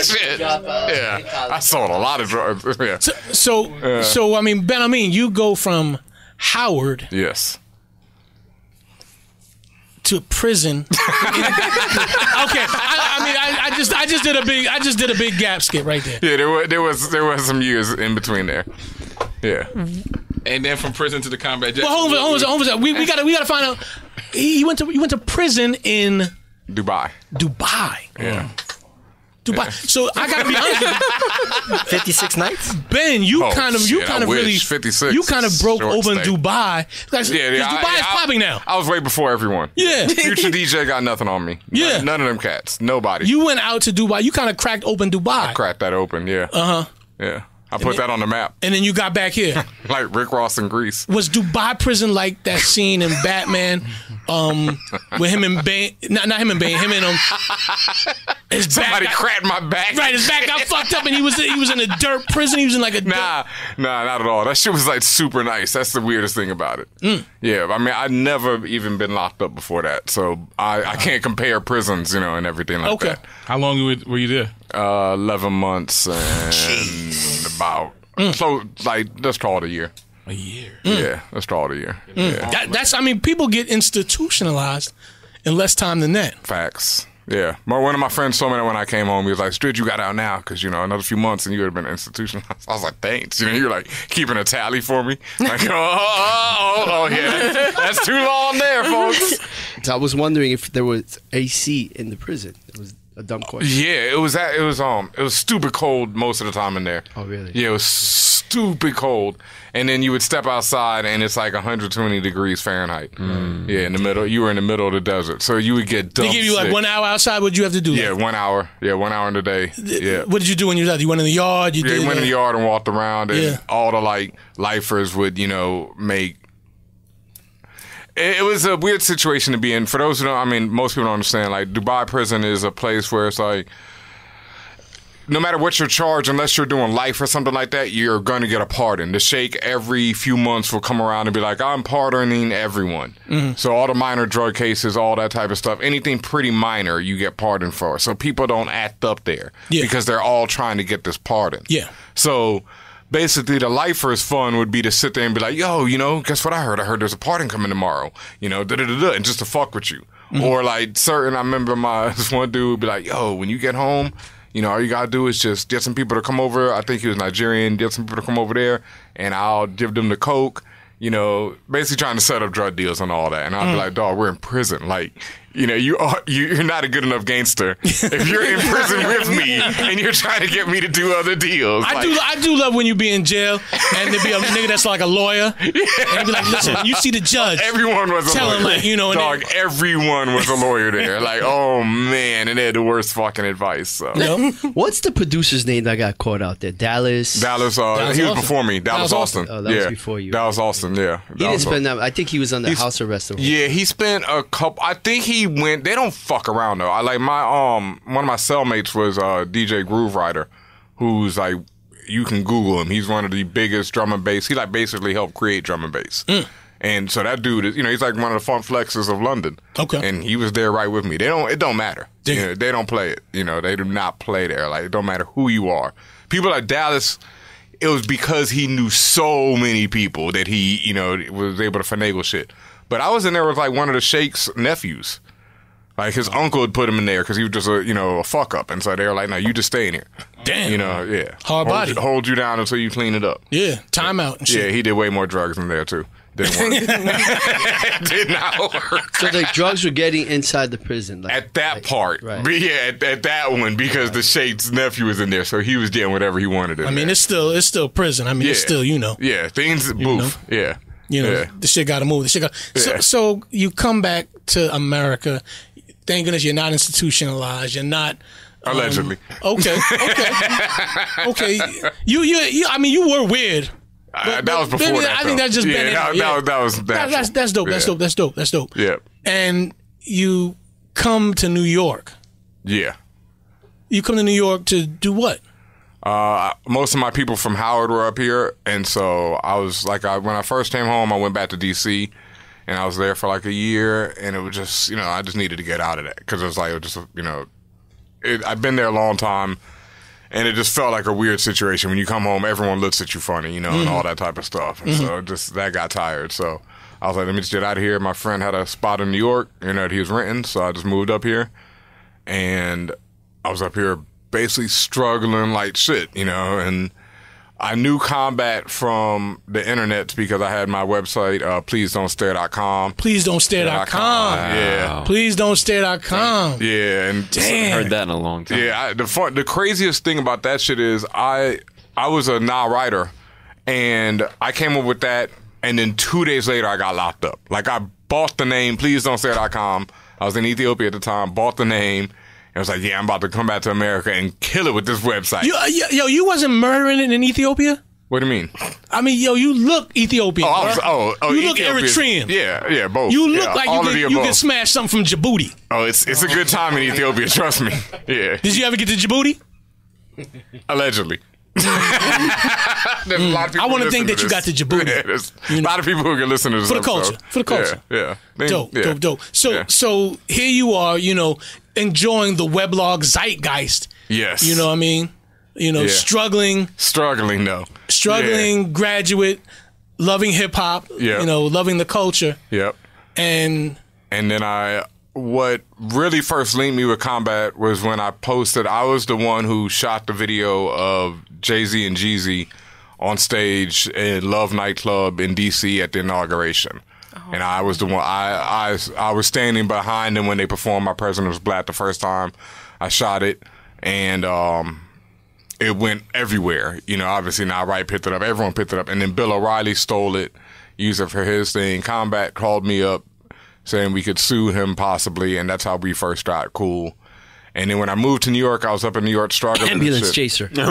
Shit. Yeah. I sold a lot of drugs. Yeah. So I mean, Ben, you go from Howard Yes. to prison. Okay, I just did a big gap skip right there. Yeah, there was some years in between there. Yeah. And then from prison to the combat jet. Well, hold on. We gotta find out. You went to prison in Dubai. Yeah. Dubai. So I gotta be honest with you, 56 nights? Ben, you Oh, kind of shit, I really wish. 56. you kind of broke Short open stay. Dubai. Like, Yeah, 'cause Dubai is popping now. I was way before everyone. Yeah. Future DJ got nothing on me. Yeah. None of them cats. Nobody. You went out to Dubai. You kind of cracked open Dubai. cracked that open, yeah. Yeah. I put that on the map. And then you got back here. Like Rick Ross in Greece. Was Dubai prison like that scene in Batman with him and Bane? Not him and Bane. Him and his Somebody back cracked my back. Right, his back got fucked up, and he was in a dirt prison. He was in like a Nah, not at all. That shit was like super nice. That's the weirdest thing about it. Yeah, I mean, I'd never even been locked up before that, so I can't compare prisons, and everything like that. How long were you there? 11 months and about. So, like, let's call it a year. A year. Yeah, let's call it a year. Yeah. That's. I mean, people get institutionalized in less time than that. Facts. Yeah. One of my friends told me that when I came home, he was like, Strid, you got out now because, another few months and you would have been institutionalized. I was like, thanks. You're like keeping a tally for me. Like, yeah, that's too long there, folks. So I was wondering if there was AC in the prison. It was a dumb question. Yeah, it was stupid cold most of the time in there. Oh, really? Yeah, it was stupid cold. And then you would step outside and it's like 120 degrees Fahrenheit. Yeah, in the middle. You were in the middle of the desert. So you would get dumped. They give you like sick. 1 hour outside. What did you have to do? Yeah, 1 hour. Yeah, 1 hour in the day. Yeah. What did you do when you were out? You went in the yard? You went in the yard and walked around and all the lifers would, make. It was a weird situation to be in. For those who don't, most people don't understand, like Dubai prison is a place where it's like, no matter what you're charged, unless you're doing life or something like that, you're going to get a pardon. The sheikh every few months will come around and be like, I'm pardoning everyone. So all the minor drug cases, all that type of stuff, anything pretty minor, you get pardoned for. So people don't act up there because they're all trying to get this pardon. Yeah. So basically, the lifer's fun would be to sit there and be like, yo, guess what I heard? I heard there's a pardon coming tomorrow, and just to fuck with you. Or I remember this one dude would be like, yo, when you get home, all you gotta do is just get some people to come over. I think he was Nigerian. Get some people to come over there, and I'll give them the coke. Basically trying to set up drug deals and all that. And I'll be like, dog, we're in prison. Like, you're not a good enough gangster if you're in prison with me and you're trying to get me to do other deals. I do love when you be in jail and there be a nigga that's like a lawyer and be like, listen, when you see the judge, everyone was a lawyer. Him like, dog, everyone was a lawyer there. Like, oh man, and they had the worst fucking advice. So. What's the producer's name that got caught out there? Dallas. He was before me. Dallas Austin. Oh, that was before you. Dallas Austin. Yeah. He didn't spend that. I think he was under house arrest. Yeah, he spent a couple. I think he went. They don't fuck around though. I like my one of my cellmates was DJ Groove Rider, who's like, you can Google him. He's one of the biggest drum and bass. He basically helped create drum and bass. And so that dude is, he's like one of the funk flexes of London. Okay. And he was there right with me. It don't matter. They don't play it. They do not play there. Like, it don't matter who you are. People like Dallas, it was because he knew so many people that he, was able to finagle shit. But I was in there with like one of the Sheikh's nephews. Like, his uncle had put him in there because he was just a fuck up. And so they were like, no, you just stay in here. Damn. Yeah. Hard body. Hold you down until you clean it up. Yeah. Time out and shit. Yeah, he did way more drugs in there, too. Didn't work. Did not work. So the drugs were getting inside the prison. At that part. Right. But yeah, at that one, because the Sheikh's nephew was in there, so he was getting whatever he wanted in there. It's still prison. It's still, Yeah, things move. Yeah. The shit got to move. So you come back to America. Thank goodness you're not institutionalized. You're not allegedly. Okay. You were weird. That was before that. I think that's just that's dope. That's dope. Yeah. And you come to New York. Yeah. You come to New York to do what? Most of my people from Howard were up here, and so I was like, when I first came home, I went back to DC. And I was there for like a year, and it was just, I just needed to get out of that because it was like, I've been there a long time, and it just felt like a weird situation. When you come home, everyone looks at you funny, and all that type of stuff. And so that got tired. So I was like, let me just get out of here. My friend had a spot in New York, that he was renting, so I just moved up here. And I was up here basically struggling like shit, and I knew combat from the internet because I had my website, pleasedon'tstare.com. Pleasedon'tstare.com. Yeah. Pleasedon'tstare.com. Yeah. And damn. I haven't heard that in a long time. Yeah. The craziest thing about that shit is I was a writer, and I came up with that, and then 2 days later I got locked up. Like, I bought the name pleasedon'tstare.com. I was in Ethiopia at the time, bought the name. I was like, yeah, I'm about to come back to America and kill it with this website. You wasn't murdering it in Ethiopia? What do you mean? You look Ethiopian. You look Eritrean. Yeah, both. You look like you can smash something from Djibouti. Oh, it's a good time in Ethiopia, trust me. Yeah. Did you ever get to Djibouti? Allegedly. There's a lot of people I want to think that you got to Djibouti. Yeah, there's a lot of people who can listen to this for the culture. Yeah. Dope. So here you are, enjoying the weblog zeitgeist. Yes. You know what I mean? Struggling. Struggling, no. Graduate, loving hip hop. Yeah. Loving the culture. Yep. And then I what really first linked me with combat was when I posted. I was the one who shot the video of Jay-Z and Jeezy on stage in Love Nightclub in D.C. at the inauguration. And I was the one. I was standing behind them when they performed "My President Was Black" the first time. I shot it, and it went everywhere. You know, obviously now Wright picked it up. Everyone picked it up, and then Bill O'Reilly stole it, used it for his thing. Combat called me up saying we could sue him possibly, and that's how we first got cool. And then when I moved to New York, I was up in New York struggling. Ambulance chaser. I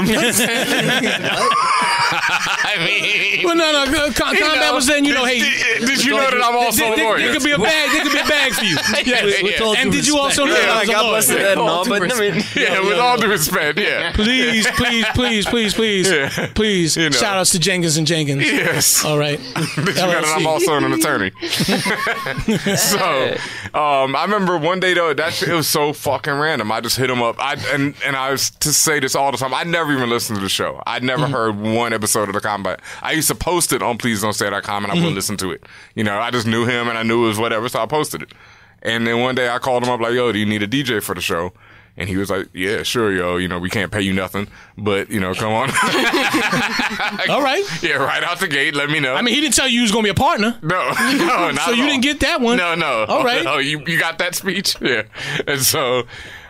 mean, well, no, combat was then. Hey, did you know that I'm also a lawyer? There could be a bag. There could be a bag for you. Yeah. And did you also know that I was a God lawyer? bless that and all, but I mean, With all due respect, Please, You know. shout outs to Jenkins and Jenkins. Yes. All right. Did you know that I'm also an attorney? So, I remember one day though, it was so fucking random. I just hit him up. And I was to say this all the time. I never even listened to the show. I never heard one episode of the combat. I used to post it on PleaseDon'tSay.com and I wouldn't listen to it. You know, I just knew him and I knew it was whatever, so I posted it. And then one day I called him up like, yo, do you need a DJ for the show? And he was like, yeah, sure, yo. You know, we can't pay you nothing, but, you know, come on. All right. Yeah, right out the gate, let me know. I mean, he didn't tell you he was going to be a partner. No, not So at you all. didn't get that one. No. All right. Oh, you got that speech? Yeah. And so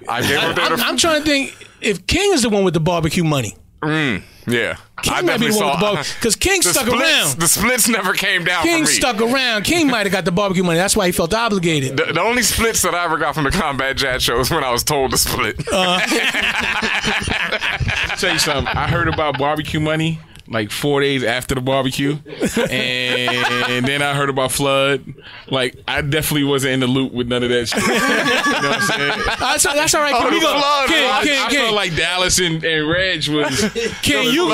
I gave him I'm trying to think if King is the one with the barbecue money. Yeah. King might be the one with the barbecue. Because King stuck around. The splits never came down King for me. stuck around. King might have got the barbecue money. That's why he felt obligated. The only splits that I ever got from the Combat Jazz show was when I was told to split. Tell you something. I heard about barbecue money like 4 days after the barbecue, and then I heard about Flood. Like, I definitely wasn't in the loop with none of that shit. You know what I'm saying? That's all right. King, I felt like Dallas and Reg was. King, you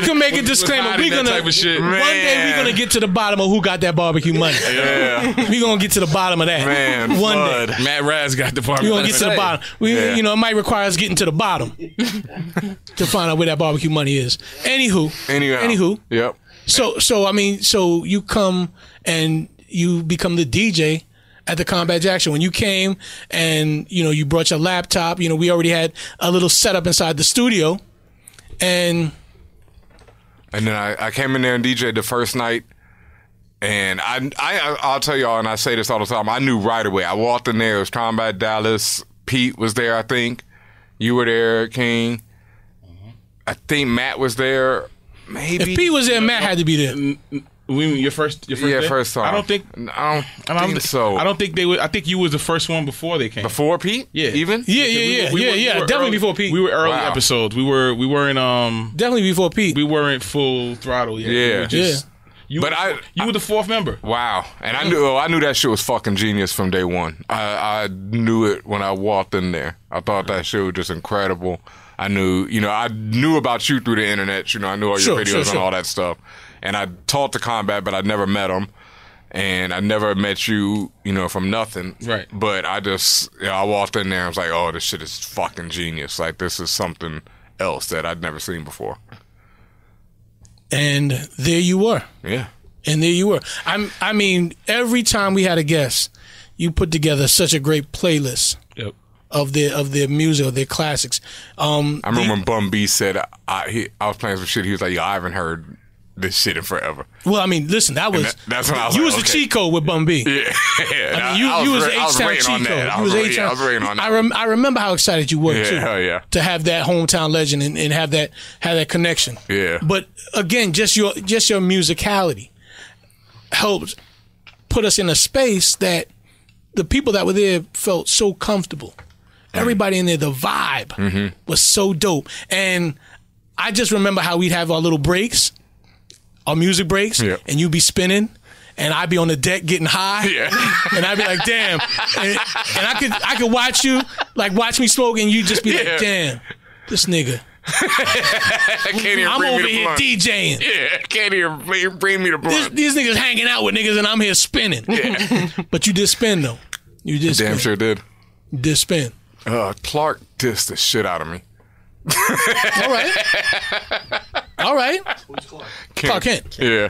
can make a disclaimer. We're gonna type of shit. One day we're gonna get to the bottom of who got that barbecue money. Yeah. We're gonna get to the bottom of that. Man, one Flood. day. Matt Raz got the barbecue. We're gonna get to the bottom. You know, it might require us getting to the bottom to find out where that barbecue money is. Anywho. Yep. So I mean, so you come and you become the DJ at the Combat Jackson. When you came and, you know, you brought your laptop, you know, we already had a little setup inside the studio. And then I came in there and DJed the first night. And I'll tell y'all, and I say this all the time, I knew right away. I walked in there, it was Combat Dallas. Pete was there, I think. You were there, King. I think Matt was there. Maybe. If Pete was there, Matt had to be there. Your first day? First time. I don't think so. I don't think they would. I think you was the first one before they came. Before Pete? Yeah. Even? Yeah. Definitely early, before Pete. We were early episodes. We weren't definitely before Pete. We weren't full throttle yet. Yeah. You were the fourth member. Wow. And I knew that shit was fucking genius from day one. I knew it when I walked in there. I thought that shit was just incredible. I knew about you through the internet. You know, I knew all your videos and all that stuff. And I taught the Combat, but I never met him. And I never met you, you know, from nothing. Right. But I walked in there and was like, oh, this shit is fucking genius. Like, this is something else that I'd never seen before. And there you were. Yeah. And there you were. I mean, every time we had a guest, you put together such a great playlist. Yep. Of their music, of their classics. I remember when Bum B said I was playing some shit. He was like, "Yo, I haven't heard this shit in forever." Well, I mean, listen, that's when I was. You was the cheat code with Bum B. Yeah, I mean, you was the H-Town cheat code. You was H-Town. I was waiting on that. I remember how excited you were too. Yeah. To have that hometown legend and have that connection. Yeah. But again, just your musicality helped put us in a space that the people that were there felt so comfortable. Everybody in there, the vibe was so dope. And I just remember how we'd have our little breaks, our music breaks, and you'd be spinning, and I'd be on the deck getting high, and I'd be like, damn. And I could watch you, like watch me smoke, and you'd just be like, damn, this nigga. I'm over here DJing. Yeah, can't even bring me the blunt. These niggas hanging out with niggas, and I'm here spinning. Yeah. But you did spin, though. You did spin. Damn sure did. You did spin. Clark dissed the shit out of me. All right. Who's Clark? Clark Kent. Yeah.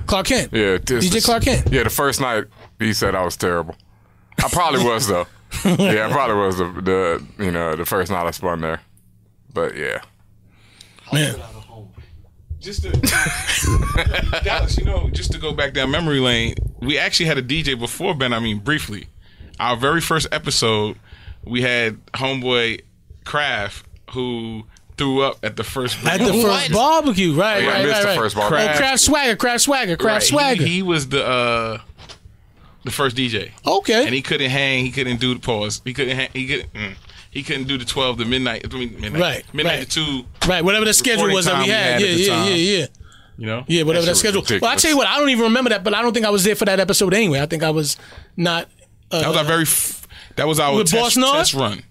Clark Kent. Yeah. DJ Clark Kent. Yeah, the first night he said I was terrible. I probably was though. Yeah, I probably was the first night I spun there. But yeah. Man. Just to, Dallas, just to go back down memory lane, we actually had a DJ before Benhameen briefly. Our very first episode, we had homeboy Kraft who threw up at the first barbecue. Right, I missed the first barbecue. Craft Swagger. He was the first DJ. Okay. And he couldn't hang. He couldn't do the pause. He couldn't hang. He couldn't do the 12 to midnight. Midnight to 2. Right, whatever the schedule was that we had. Yeah. Yeah, whatever that schedule. Well, I tell you what, I don't even remember that, but I don't think I was there for that episode anyway. I think I was not. That was our test run.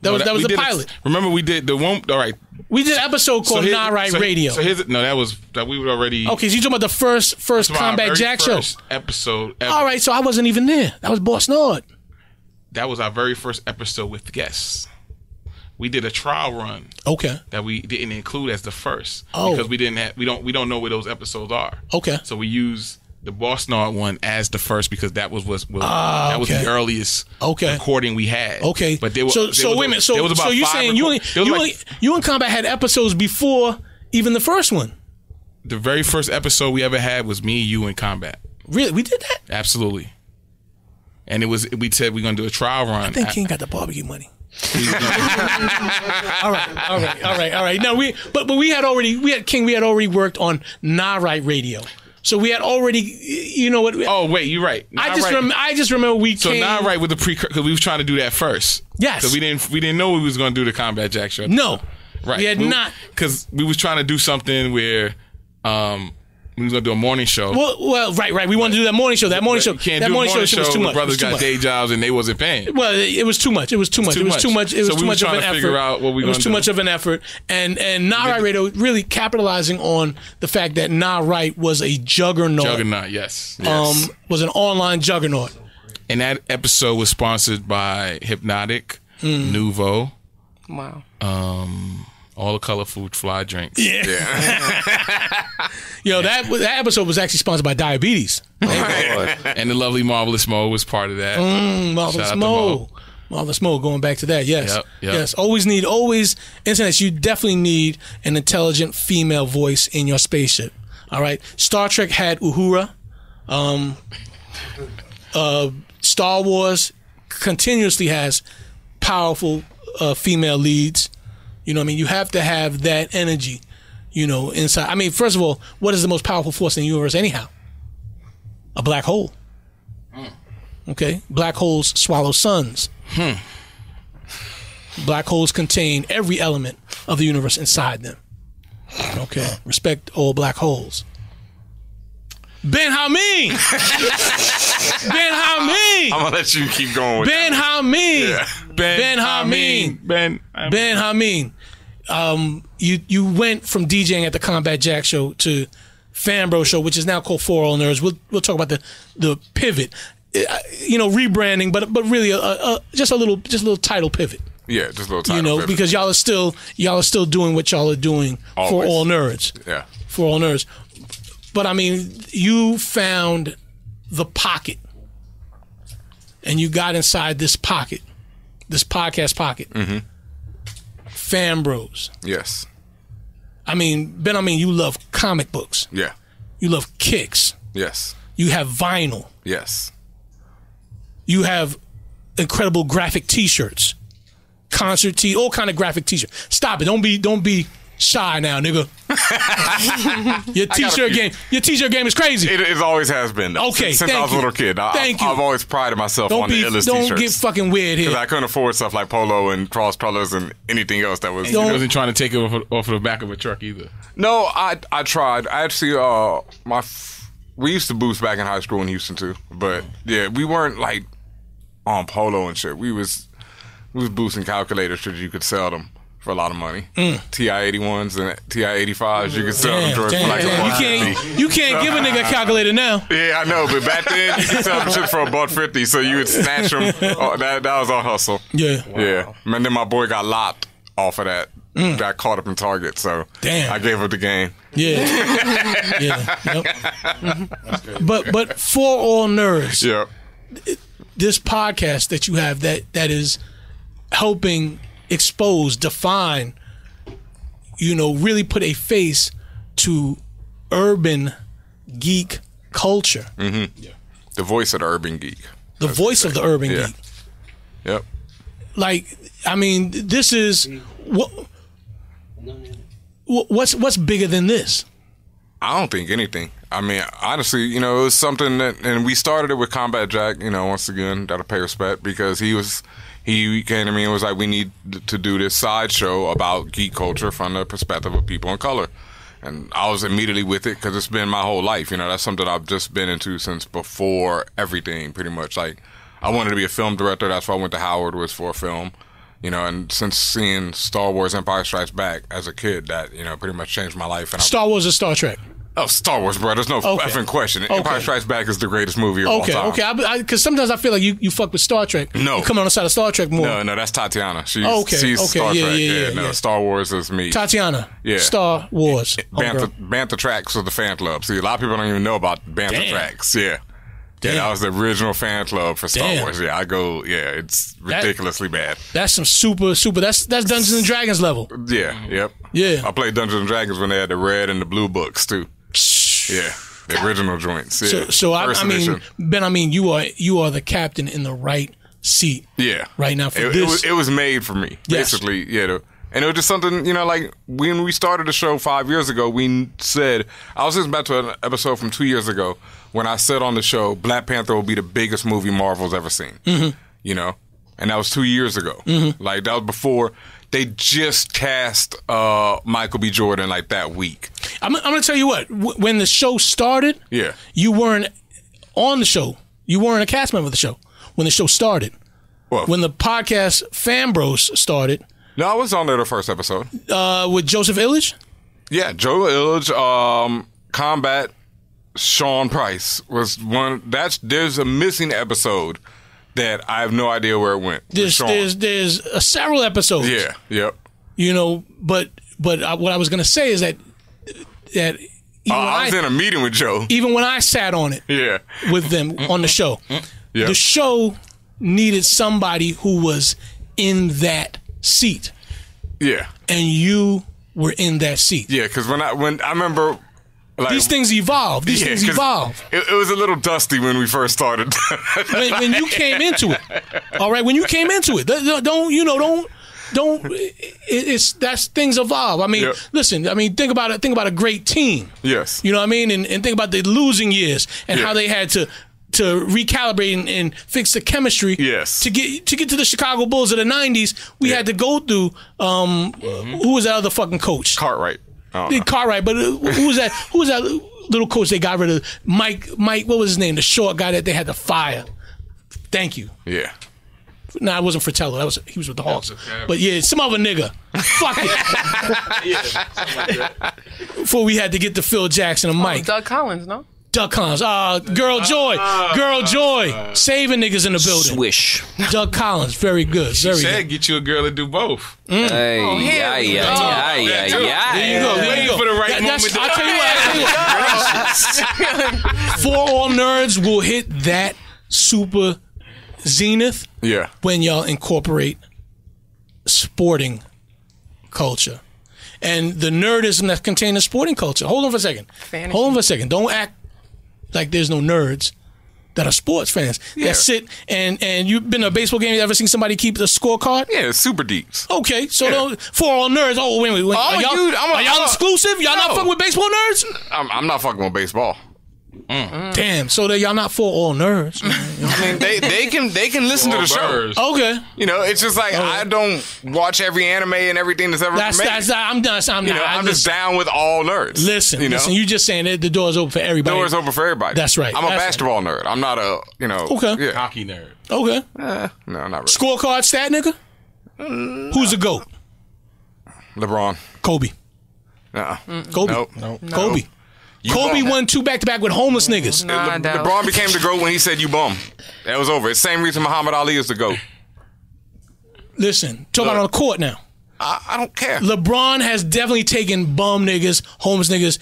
That was the pilot. Remember, we did the one. All right. We did an episode called Nah Right Radio. So that we would already. Okay, so you talking about the first Combat Jack show episode ever. All right, so I wasn't even there. That was Boss Nord. That was our very first episode with guests. We did a trial run. Okay. That we didn't include as the first. Oh. Because we don't know where those episodes are. Okay. So we used the Boss Nord one as the first because that was the earliest recording we had. Okay. But wait a minute. So you saying you and Combat had episodes before even the first one? The very first episode we ever had was me, you, and Combat. Really? We did that? Absolutely. And we said we're gonna do a trial run. I think King got the barbecue money. All right. No, we had already worked on Nah Right Radio. So we had already, what? Oh wait, you're right. I just remember we came. So Nah Right with the because we was trying to do that first. Yes. Because we didn't know we was gonna do the Combat Jack show. No. Right. We had not. Because we was trying to do something where. We was gonna do a morning show. Well, right. We wanted to do that morning show. That morning show was too much. Brothers got day jobs and they wasn't paying. Well, it was too much. It was too much of an effort. Figure out what it was too much of an effort. And Nah Right Radio really capitalizing on the fact that Nah Right was a juggernaut. Yes. Was an online juggernaut. And that episode was sponsored by Hypnotic, Nuvo. Wow. All the colorful fly drinks. Yeah. That episode was actually sponsored by diabetes. And the lovely Marvelous Mo was part of that. Marvelous Mo, going back to that, yes. Yep. Yes. Internet, you definitely need an intelligent female voice in your spaceship. All right. Star Trek had Uhura. Star Wars continuously has powerful female leads. You have to have that energy, inside. I mean, first of all, what is the most powerful force in the universe anyhow? A black hole. Okay? Black holes swallow suns. Black holes contain every element of the universe inside them. Okay? Respect all black holes. Benhameen! Benhameen! I'm gonna let you keep going with Benhameen! Yeah. Benhameen. You went from DJing at the Combat Jack show to Fanbro show, which is now called For All Nerds. We'll talk about the pivot. Rebranding, but really just a little title pivot. Yeah, just a little title pivot. Because y'all are still doing what y'all are doing. Always. For All Nerds. Yeah. For All Nerds. But I mean, you found the pocket, and you got inside this pocket, this podcast pocket. Mm-hmm. Fan Bros. Yes. I mean, you love comic books. Yeah. You love kicks. Yes. You have vinyl. Yes. You have incredible graphic T-shirts, concert tee, all kind of graphic T-shirts. Stop it! Don't be shy now, nigga. Your T-shirt game is crazy. It always has been. Okay, since I was a little kid. I've always prided myself on the illest T-shirts. Don't get fucking weird here. Because I couldn't afford stuff like polo and cross colors and anything else that was. He wasn't trying to take it off of the back of a truck either. No, I tried. I actually, we used to boost back in high school in Houston too. But yeah, we weren't like on polo and shit. We was boosting calculators so you could sell them for a lot of money. TI-81s and TI-85s, you could sell them for like $1.50. You can't give a nigga a calculator now. Yeah, I know, but back then you could sell them shit for $1.50, so you would snatch them. That was our hustle. Yeah. Yeah. And then my boy got lopped off of that. Got caught up in Target, so I gave up the game. Yeah. Yeah. Yep. But For All Nerds. Yep. this podcast that you have that is helping expose, define, really put a face to urban geek culture. Mm-hmm. Yeah. The voice of the urban geek. The voice of the urban geek. Yep. Like, I mean, this is what's bigger than this? I don't think anything. I mean, honestly, it was something that, and we started it with Combat Jack. Once again, gotta pay respect because he came to me and was like, we need to do this sideshow about geek culture from the perspective of people of color. And I was immediately with it because it's been my whole life. That's something I've just been into since before everything, pretty much. Like, I wanted to be a film director. That's why I went to Howard, was for a film. And since seeing Star Wars Empire Strikes Back as a kid, that, pretty much changed my life. And Star Wars or Star Trek? Oh, Star Wars, bro. There's no effing question. Empire Strikes Back is the greatest movie of all time. Okay. Because sometimes I feel like you fuck with Star Trek. No. You come on the side of Star Trek more. No, that's Tatiana. She's Yeah, Star Trek. No, Star Wars is me. Tatiana. Yeah. Star Wars. Bantha Tracks was the fan club. See, a lot of people don't even know about Bantha Tracks. Yeah. Yeah, that was the original fan club for Star Wars. Yeah, it's ridiculously bad. That's some super. That's Dungeons and Dragons level. Yeah, yep. Yeah. I played Dungeons and Dragons when they had the red and the blue books too. Yeah, the original joints. Yeah. So I mean, Ben, you are the captain in the right seat. Yeah. Right now for this. It was made for me, basically. Yeah. And it was just something, like when we started the show 5 years ago, we said, I was listening back to an episode from 2 years ago when I said on the show, Black Panther will be the biggest movie Marvel's ever seen. Mm-hmm. And that was 2 years ago. Mm-hmm. Like, that was before they just cast Michael B. Jordan like that week. I'm going to tell you what, when the show started, you weren't on the show. You weren't a cast member of the show when the show started. Well, when the podcast Fan Bros started. No, I was on there the first episode. With Joseph Illich? Yeah, Joe Illich, Combat, Sean Price was one. There's a missing episode that I have no idea where it went. There's several episodes. Yeah, yep. But what I was gonna say is that I was in a meeting with Joe. Even when I sat on it, with them on the show, the show needed somebody who was in that seat. Yeah. And you were in that seat. Yeah, because when I remember, like, these things evolve. It was a little dusty when we first started. when you came into it, all right. When you came into it, that's things evolve. I mean, listen. I mean, think about it. Think about a great team. Yes. You know what I mean, and think about the losing years and how they had to recalibrate and fix the chemistry. Yes. To get to the Chicago Bulls of the '90s, we had to go through. Who was that other fucking coach? Cartwright. Cartwright, but who was that? Who was that little coach they got rid of? Mike. What was his name? The short guy that they had to fire. Thank you. Yeah. No, it wasn't Fratello. He was with the Hawks. But yeah, some other nigga. Fuck it. Yeah, something like that. Before we had to get to Phil Jackson and Mike. Doug Collins, no? Doug Collins. Girl Joy. Saving niggas in the building. Swish. Doug Collins. Very good. Very Said good. get you a girl to do both. Hey, There you go. Waiting for the right moment. I'll tell you what. For all nerds will hit that super zenith when y'all incorporate sporting culture and the nerdism that contains the sporting culture. Hold on for a second. Don't act like there's no nerds that are sports fans that sit and you've been to a baseball game. You ever seen somebody keep the scorecard? Yeah, super deeps. Okay, so for all nerds. Oh, wait. Are y'all exclusive? Y'all not fucking with baseball nerds? I'm not fucking with baseball. Damn, so that y'all not for all nerds. I mean, they can listen to the show. Okay, it's just like I don't watch every anime and everything that's ever been made. I'm done. I'm just down with all nerds. Listen, you just saying that the door's open for everybody. The door's open for everybody. That's right. I'm a basketball nerd. I'm not a hockey nerd. Okay, no, not really. Scorecard stat nigga. Who's the GOAT? LeBron. Kobe. Kobe. Nope. Kobe. Kobe won 2 back-to-back with homeless niggas. LeBron became the GOAT when he said, "You bum." That was over. It's the same reason Muhammad Ali is the GOAT. Listen, talk about on the court now. I don't care. LeBron has definitely taken bum niggas, homeless niggas,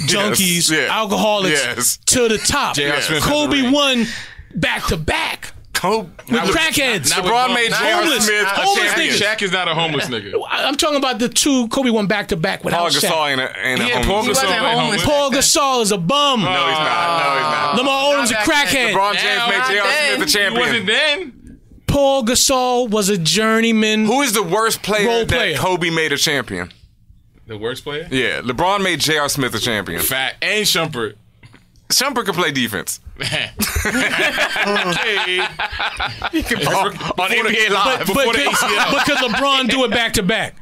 junkies, alcoholics to the top. Kobe won back-to-back. Kobe. With crackheads. LeBron made J.R. Homeless. Smith a Homeless champion. niggas. Shaq is not a homeless nigga. I'm talking about the two Kobe won back to back without Paul Shaq. Gasol ain't a Yeah, Paul homeless. Gasol ain't homeless. Paul Gasol is a bum. No, he's not. Lamar Odom's a Not back then. crackhead. LeBron James Now, made not J.R. then. Smith a He wasn't champion. then. Paul Gasol was a journeyman. Who is the worst player Role that player. Kobe made a champion? The worst player? Yeah, LeBron made J.R. Smith a champion. Fat and Shumpert. Shumpert could play defense. Okay. On NBA Live. Before the ACL. But could LeBron do it back to back?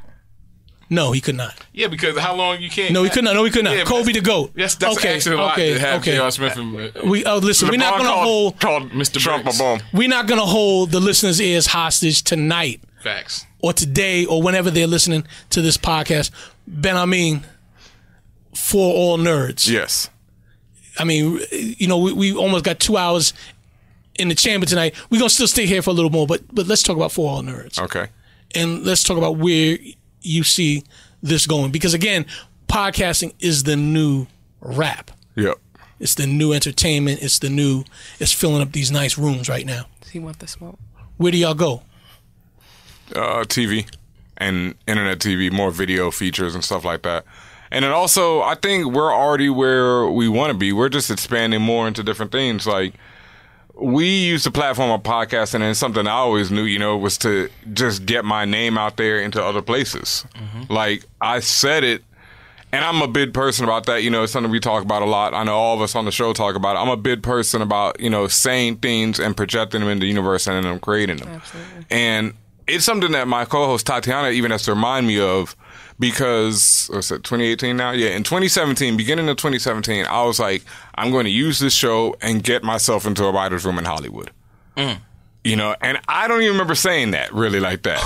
No, he could not. Yeah, because how long you can't? No, he could not. No, he could not. Yeah, but Kobe the GOAT. That's okay, actually a lot to have okay. J.R. Smith and Listen, we're not gonna hold called Mr. Trump a Briggs. bum. we're not gonna hold the listeners' ears hostage tonight facts. or today or whenever they're listening to this podcast. Benhameen, for all nerds. Yes. I mean, we almost got 2 hours in the chamber tonight. We're gonna still stay here for a little more, but let's talk about For All Nerds. Okay. And let's talk about where you see this going. Because again, podcasting is the new rap. Yep. It's the new entertainment. It's filling up these nice rooms right now. Does he want the smoke? Where do y'all go? TV and internet TV, more video features and stuff like that. And then also, I think we're already where we want to be. We're just expanding more into different things. Like, we use the platform of podcasting, and something I always knew, was to just get my name out there into other places. Mm-hmm. Like, I said it, and I'm a big person about that. It's something we talk about a lot. I know all of us on the show talk about it. I'm a big person about, saying things and projecting them into the universe and then creating them. Absolutely. And it's something that my co-host Tatiana even has to remind me of, because, what's it, 2018 now? Yeah, in 2017, beginning of 2017, I was like, I'm going to use this show and get myself into a writer's room in Hollywood. And I don't even remember saying that really like that.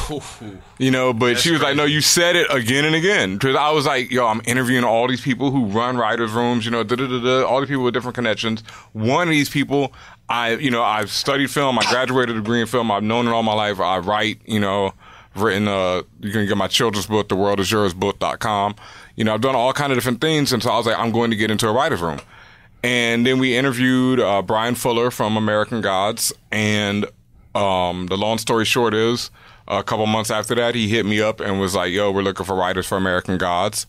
But she was like, no, you said it again and again. Because I was like, I'm interviewing all these people who run writers' rooms, all the people with different connections. One of these people, I've studied film, I graduated a degree in film, I've known it all my life, I write, written, you can get my children's book, theworldisjoursbook.com. I've done all kind of different things, and so I was like, I'm going to get into a writer's room. And then we interviewed Brian Fuller from American Gods, and the long story short is, a couple months after that, he hit me up and was like, yo, we're looking for writers for American Gods.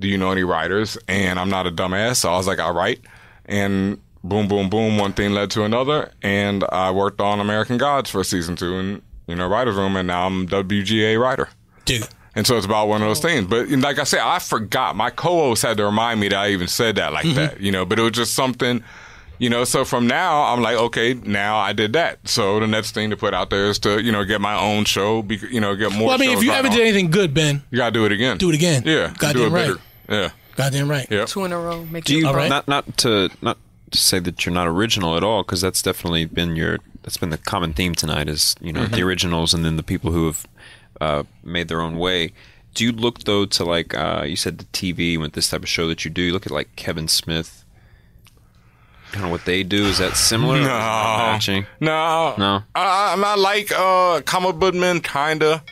Do you know any writers? And I'm not a dumbass, so I was like, all right. And boom, boom, boom, one thing led to another, and I worked on American Gods for season 2, and writer's room, and now I'm WGA writer. Dude. And so it's about one of those things. But like I said, I forgot. My co-host had to remind me that I even said that like that, but it was just something, so from now, I'm like, okay, now I did that. So the next thing to put out there is to, get my own show, get more Well, I mean, if you ever did anything good, Ben, you got to do it again. do it again. Yeah. Goddamn right. Bigger. Yeah. Goddamn right. Yep. 2 in a row. Make Do you it right. not to say that you're not original at all, because that's definitely been that's been the common theme tonight is the originals and then the people who have made their own way. Do you look though to like you said the TV with this type of show that you do? You look at like Kevin Smith, kind of what they do. Is that similar? No. Or is it not matching? No. I'm not like comic book men, kinda,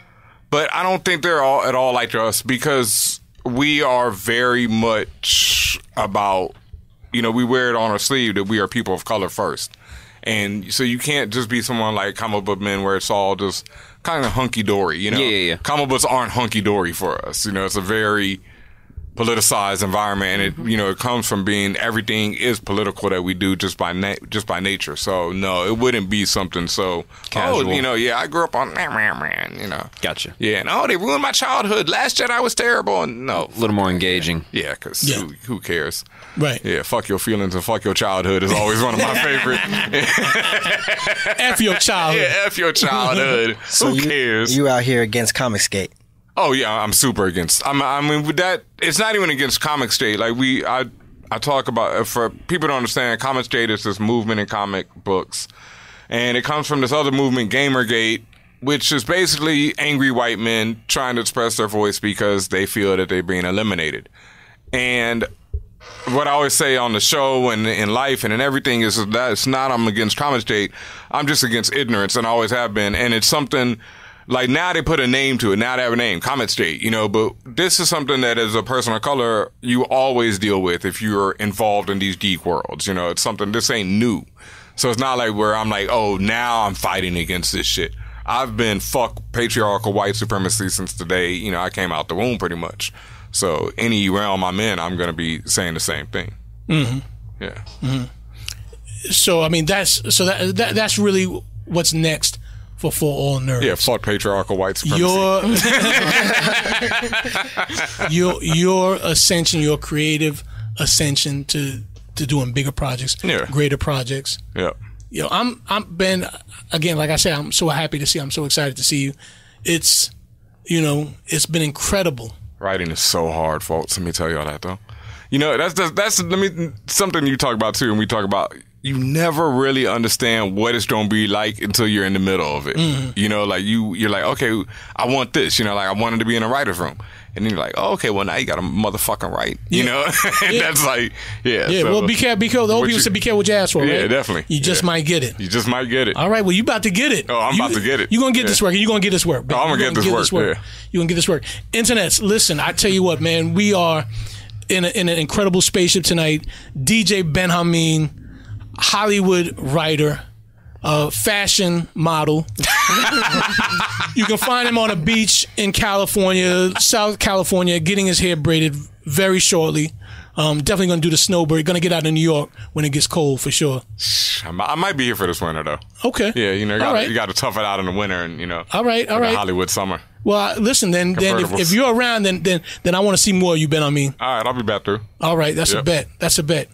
but I don't think they're all at all like us, because we are very much about, we wear it on our sleeve that we are people of color first. And so you can't just be someone like comic book men where it's all just kind of hunky-dory, Yeah. Comic books aren't hunky-dory for us. It's a very politicized environment, and it comes from being everything is political that we do just by nature. So no, it wouldn't be something so Casual. I grew up on Gotcha. yeah, and they ruined my childhood. Last Jedi was terrible, and no, A little more engaging. yeah, because who cares? Right. Yeah, fuck your feelings and fuck your childhood is always one of my favorite. F your childhood. Yeah, F your childhood. Who cares? You out here against Comicsgate. Oh yeah, I'm super against. I mean, with that, it's not even against Comicsgate. Like I talk about, for people to understand, Comicsgate is this movement in comic books, and it comes from this other movement, Gamergate, which is basically angry white men trying to express their voice because they feel that they're being eliminated. And what I always say on the show and in life and in everything is that it's not I'm against Comicsgate. I'm just against ignorance, and I always have been. And it's something. Like, now they put a name to it. Now they have a name, Comicsgate, but this is something that as a person of color, you always deal with if you're involved in these geek worlds. It's something, this ain't new. So it's not like where I'm like, oh, now I'm fighting against this shit. I've been fuck patriarchal white supremacy since the day, I came out the womb pretty much. So any realm I'm in, I'm going to be saying the same thing. Mm-hmm. Yeah. Mm-hmm. So, I mean, that's really what's next for All Nerds. Yeah, fuck patriarchal white supremacy. Your ascension, your creative ascension to doing bigger projects, greater projects. Yeah. I'm Ben, again, like I said, I'm so happy to see you. I'm so excited to see you. It's been incredible. Writing is so hard, folks. Let me tell y'all that though. That's something you talk about too, and we talk about. You never really understand what it's gonna be like until you're in the middle of it. Mm-hmm. Like you're like, okay, I want this. Like I wanted to be in a writer's room, and then you're like, oh, okay, well now you got to motherfucking write. And that's like, yeah. So, well, be careful. The old people said, be careful what you ask for. Yeah, right? Definitely. You just might get it. You just might get it. All right. Well, you about to get it. Oh, I'm about to get it. You're gonna get this work. You're gonna get this work. Oh, I'm gonna get this work. Yeah. You're gonna get this work. Internets, listen. I tell you what, man. We are in an incredible spaceship tonight. DJ Benhameen, Hollywood writer, fashion model. You can find him on a beach in California, South California, getting his hair braided very shortly. Definitely going to do the snowbird. Going to get out in New York when it gets cold for sure. I might be here for this winter though. Okay. Yeah, you got to tough it out in the winter and All right. Hollywood summer. Well, listen. Then if you're around, then I want to see more of you, Benhameen. All right, I'll be back through. All right, that's a bet. That's a bet.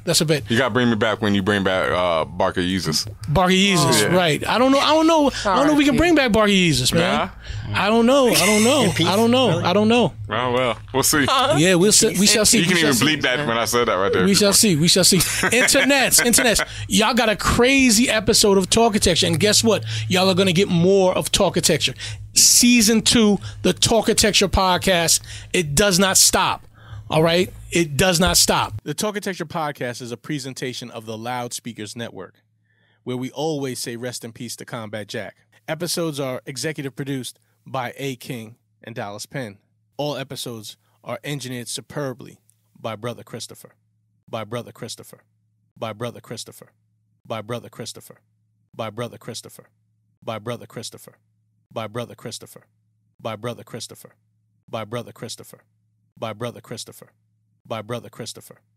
You got to bring me back when you bring back Barker Yeezus. Barker Yeezus, right? I don't know. If we can bring back Barker Yeezus, man. I don't know. I don't know. Oh well, we'll see. Yeah, we shall see. You can even bleep that when I said that right there. We shall see. Internets. Y'all got a crazy episode of Talkitecture, and guess what? Y'all are gonna get more of Talkitecture. Season 2, the Talkitecture podcast. It does not stop. All right? It does not stop. The Talkitecture podcast is a presentation of the Loudspeakers Network, where we always say rest in peace to Combat Jack. Episodes are executive produced by A. King and Dallas Penn. All episodes are engineered superbly by Brother Christopher. By Brother Christopher. By Brother Christopher. By Brother Christopher. By Brother Christopher. By Brother Christopher. By Brother Christopher. By Brother Christopher. By Brother Christopher. By Brother Christopher. By Brother Christopher.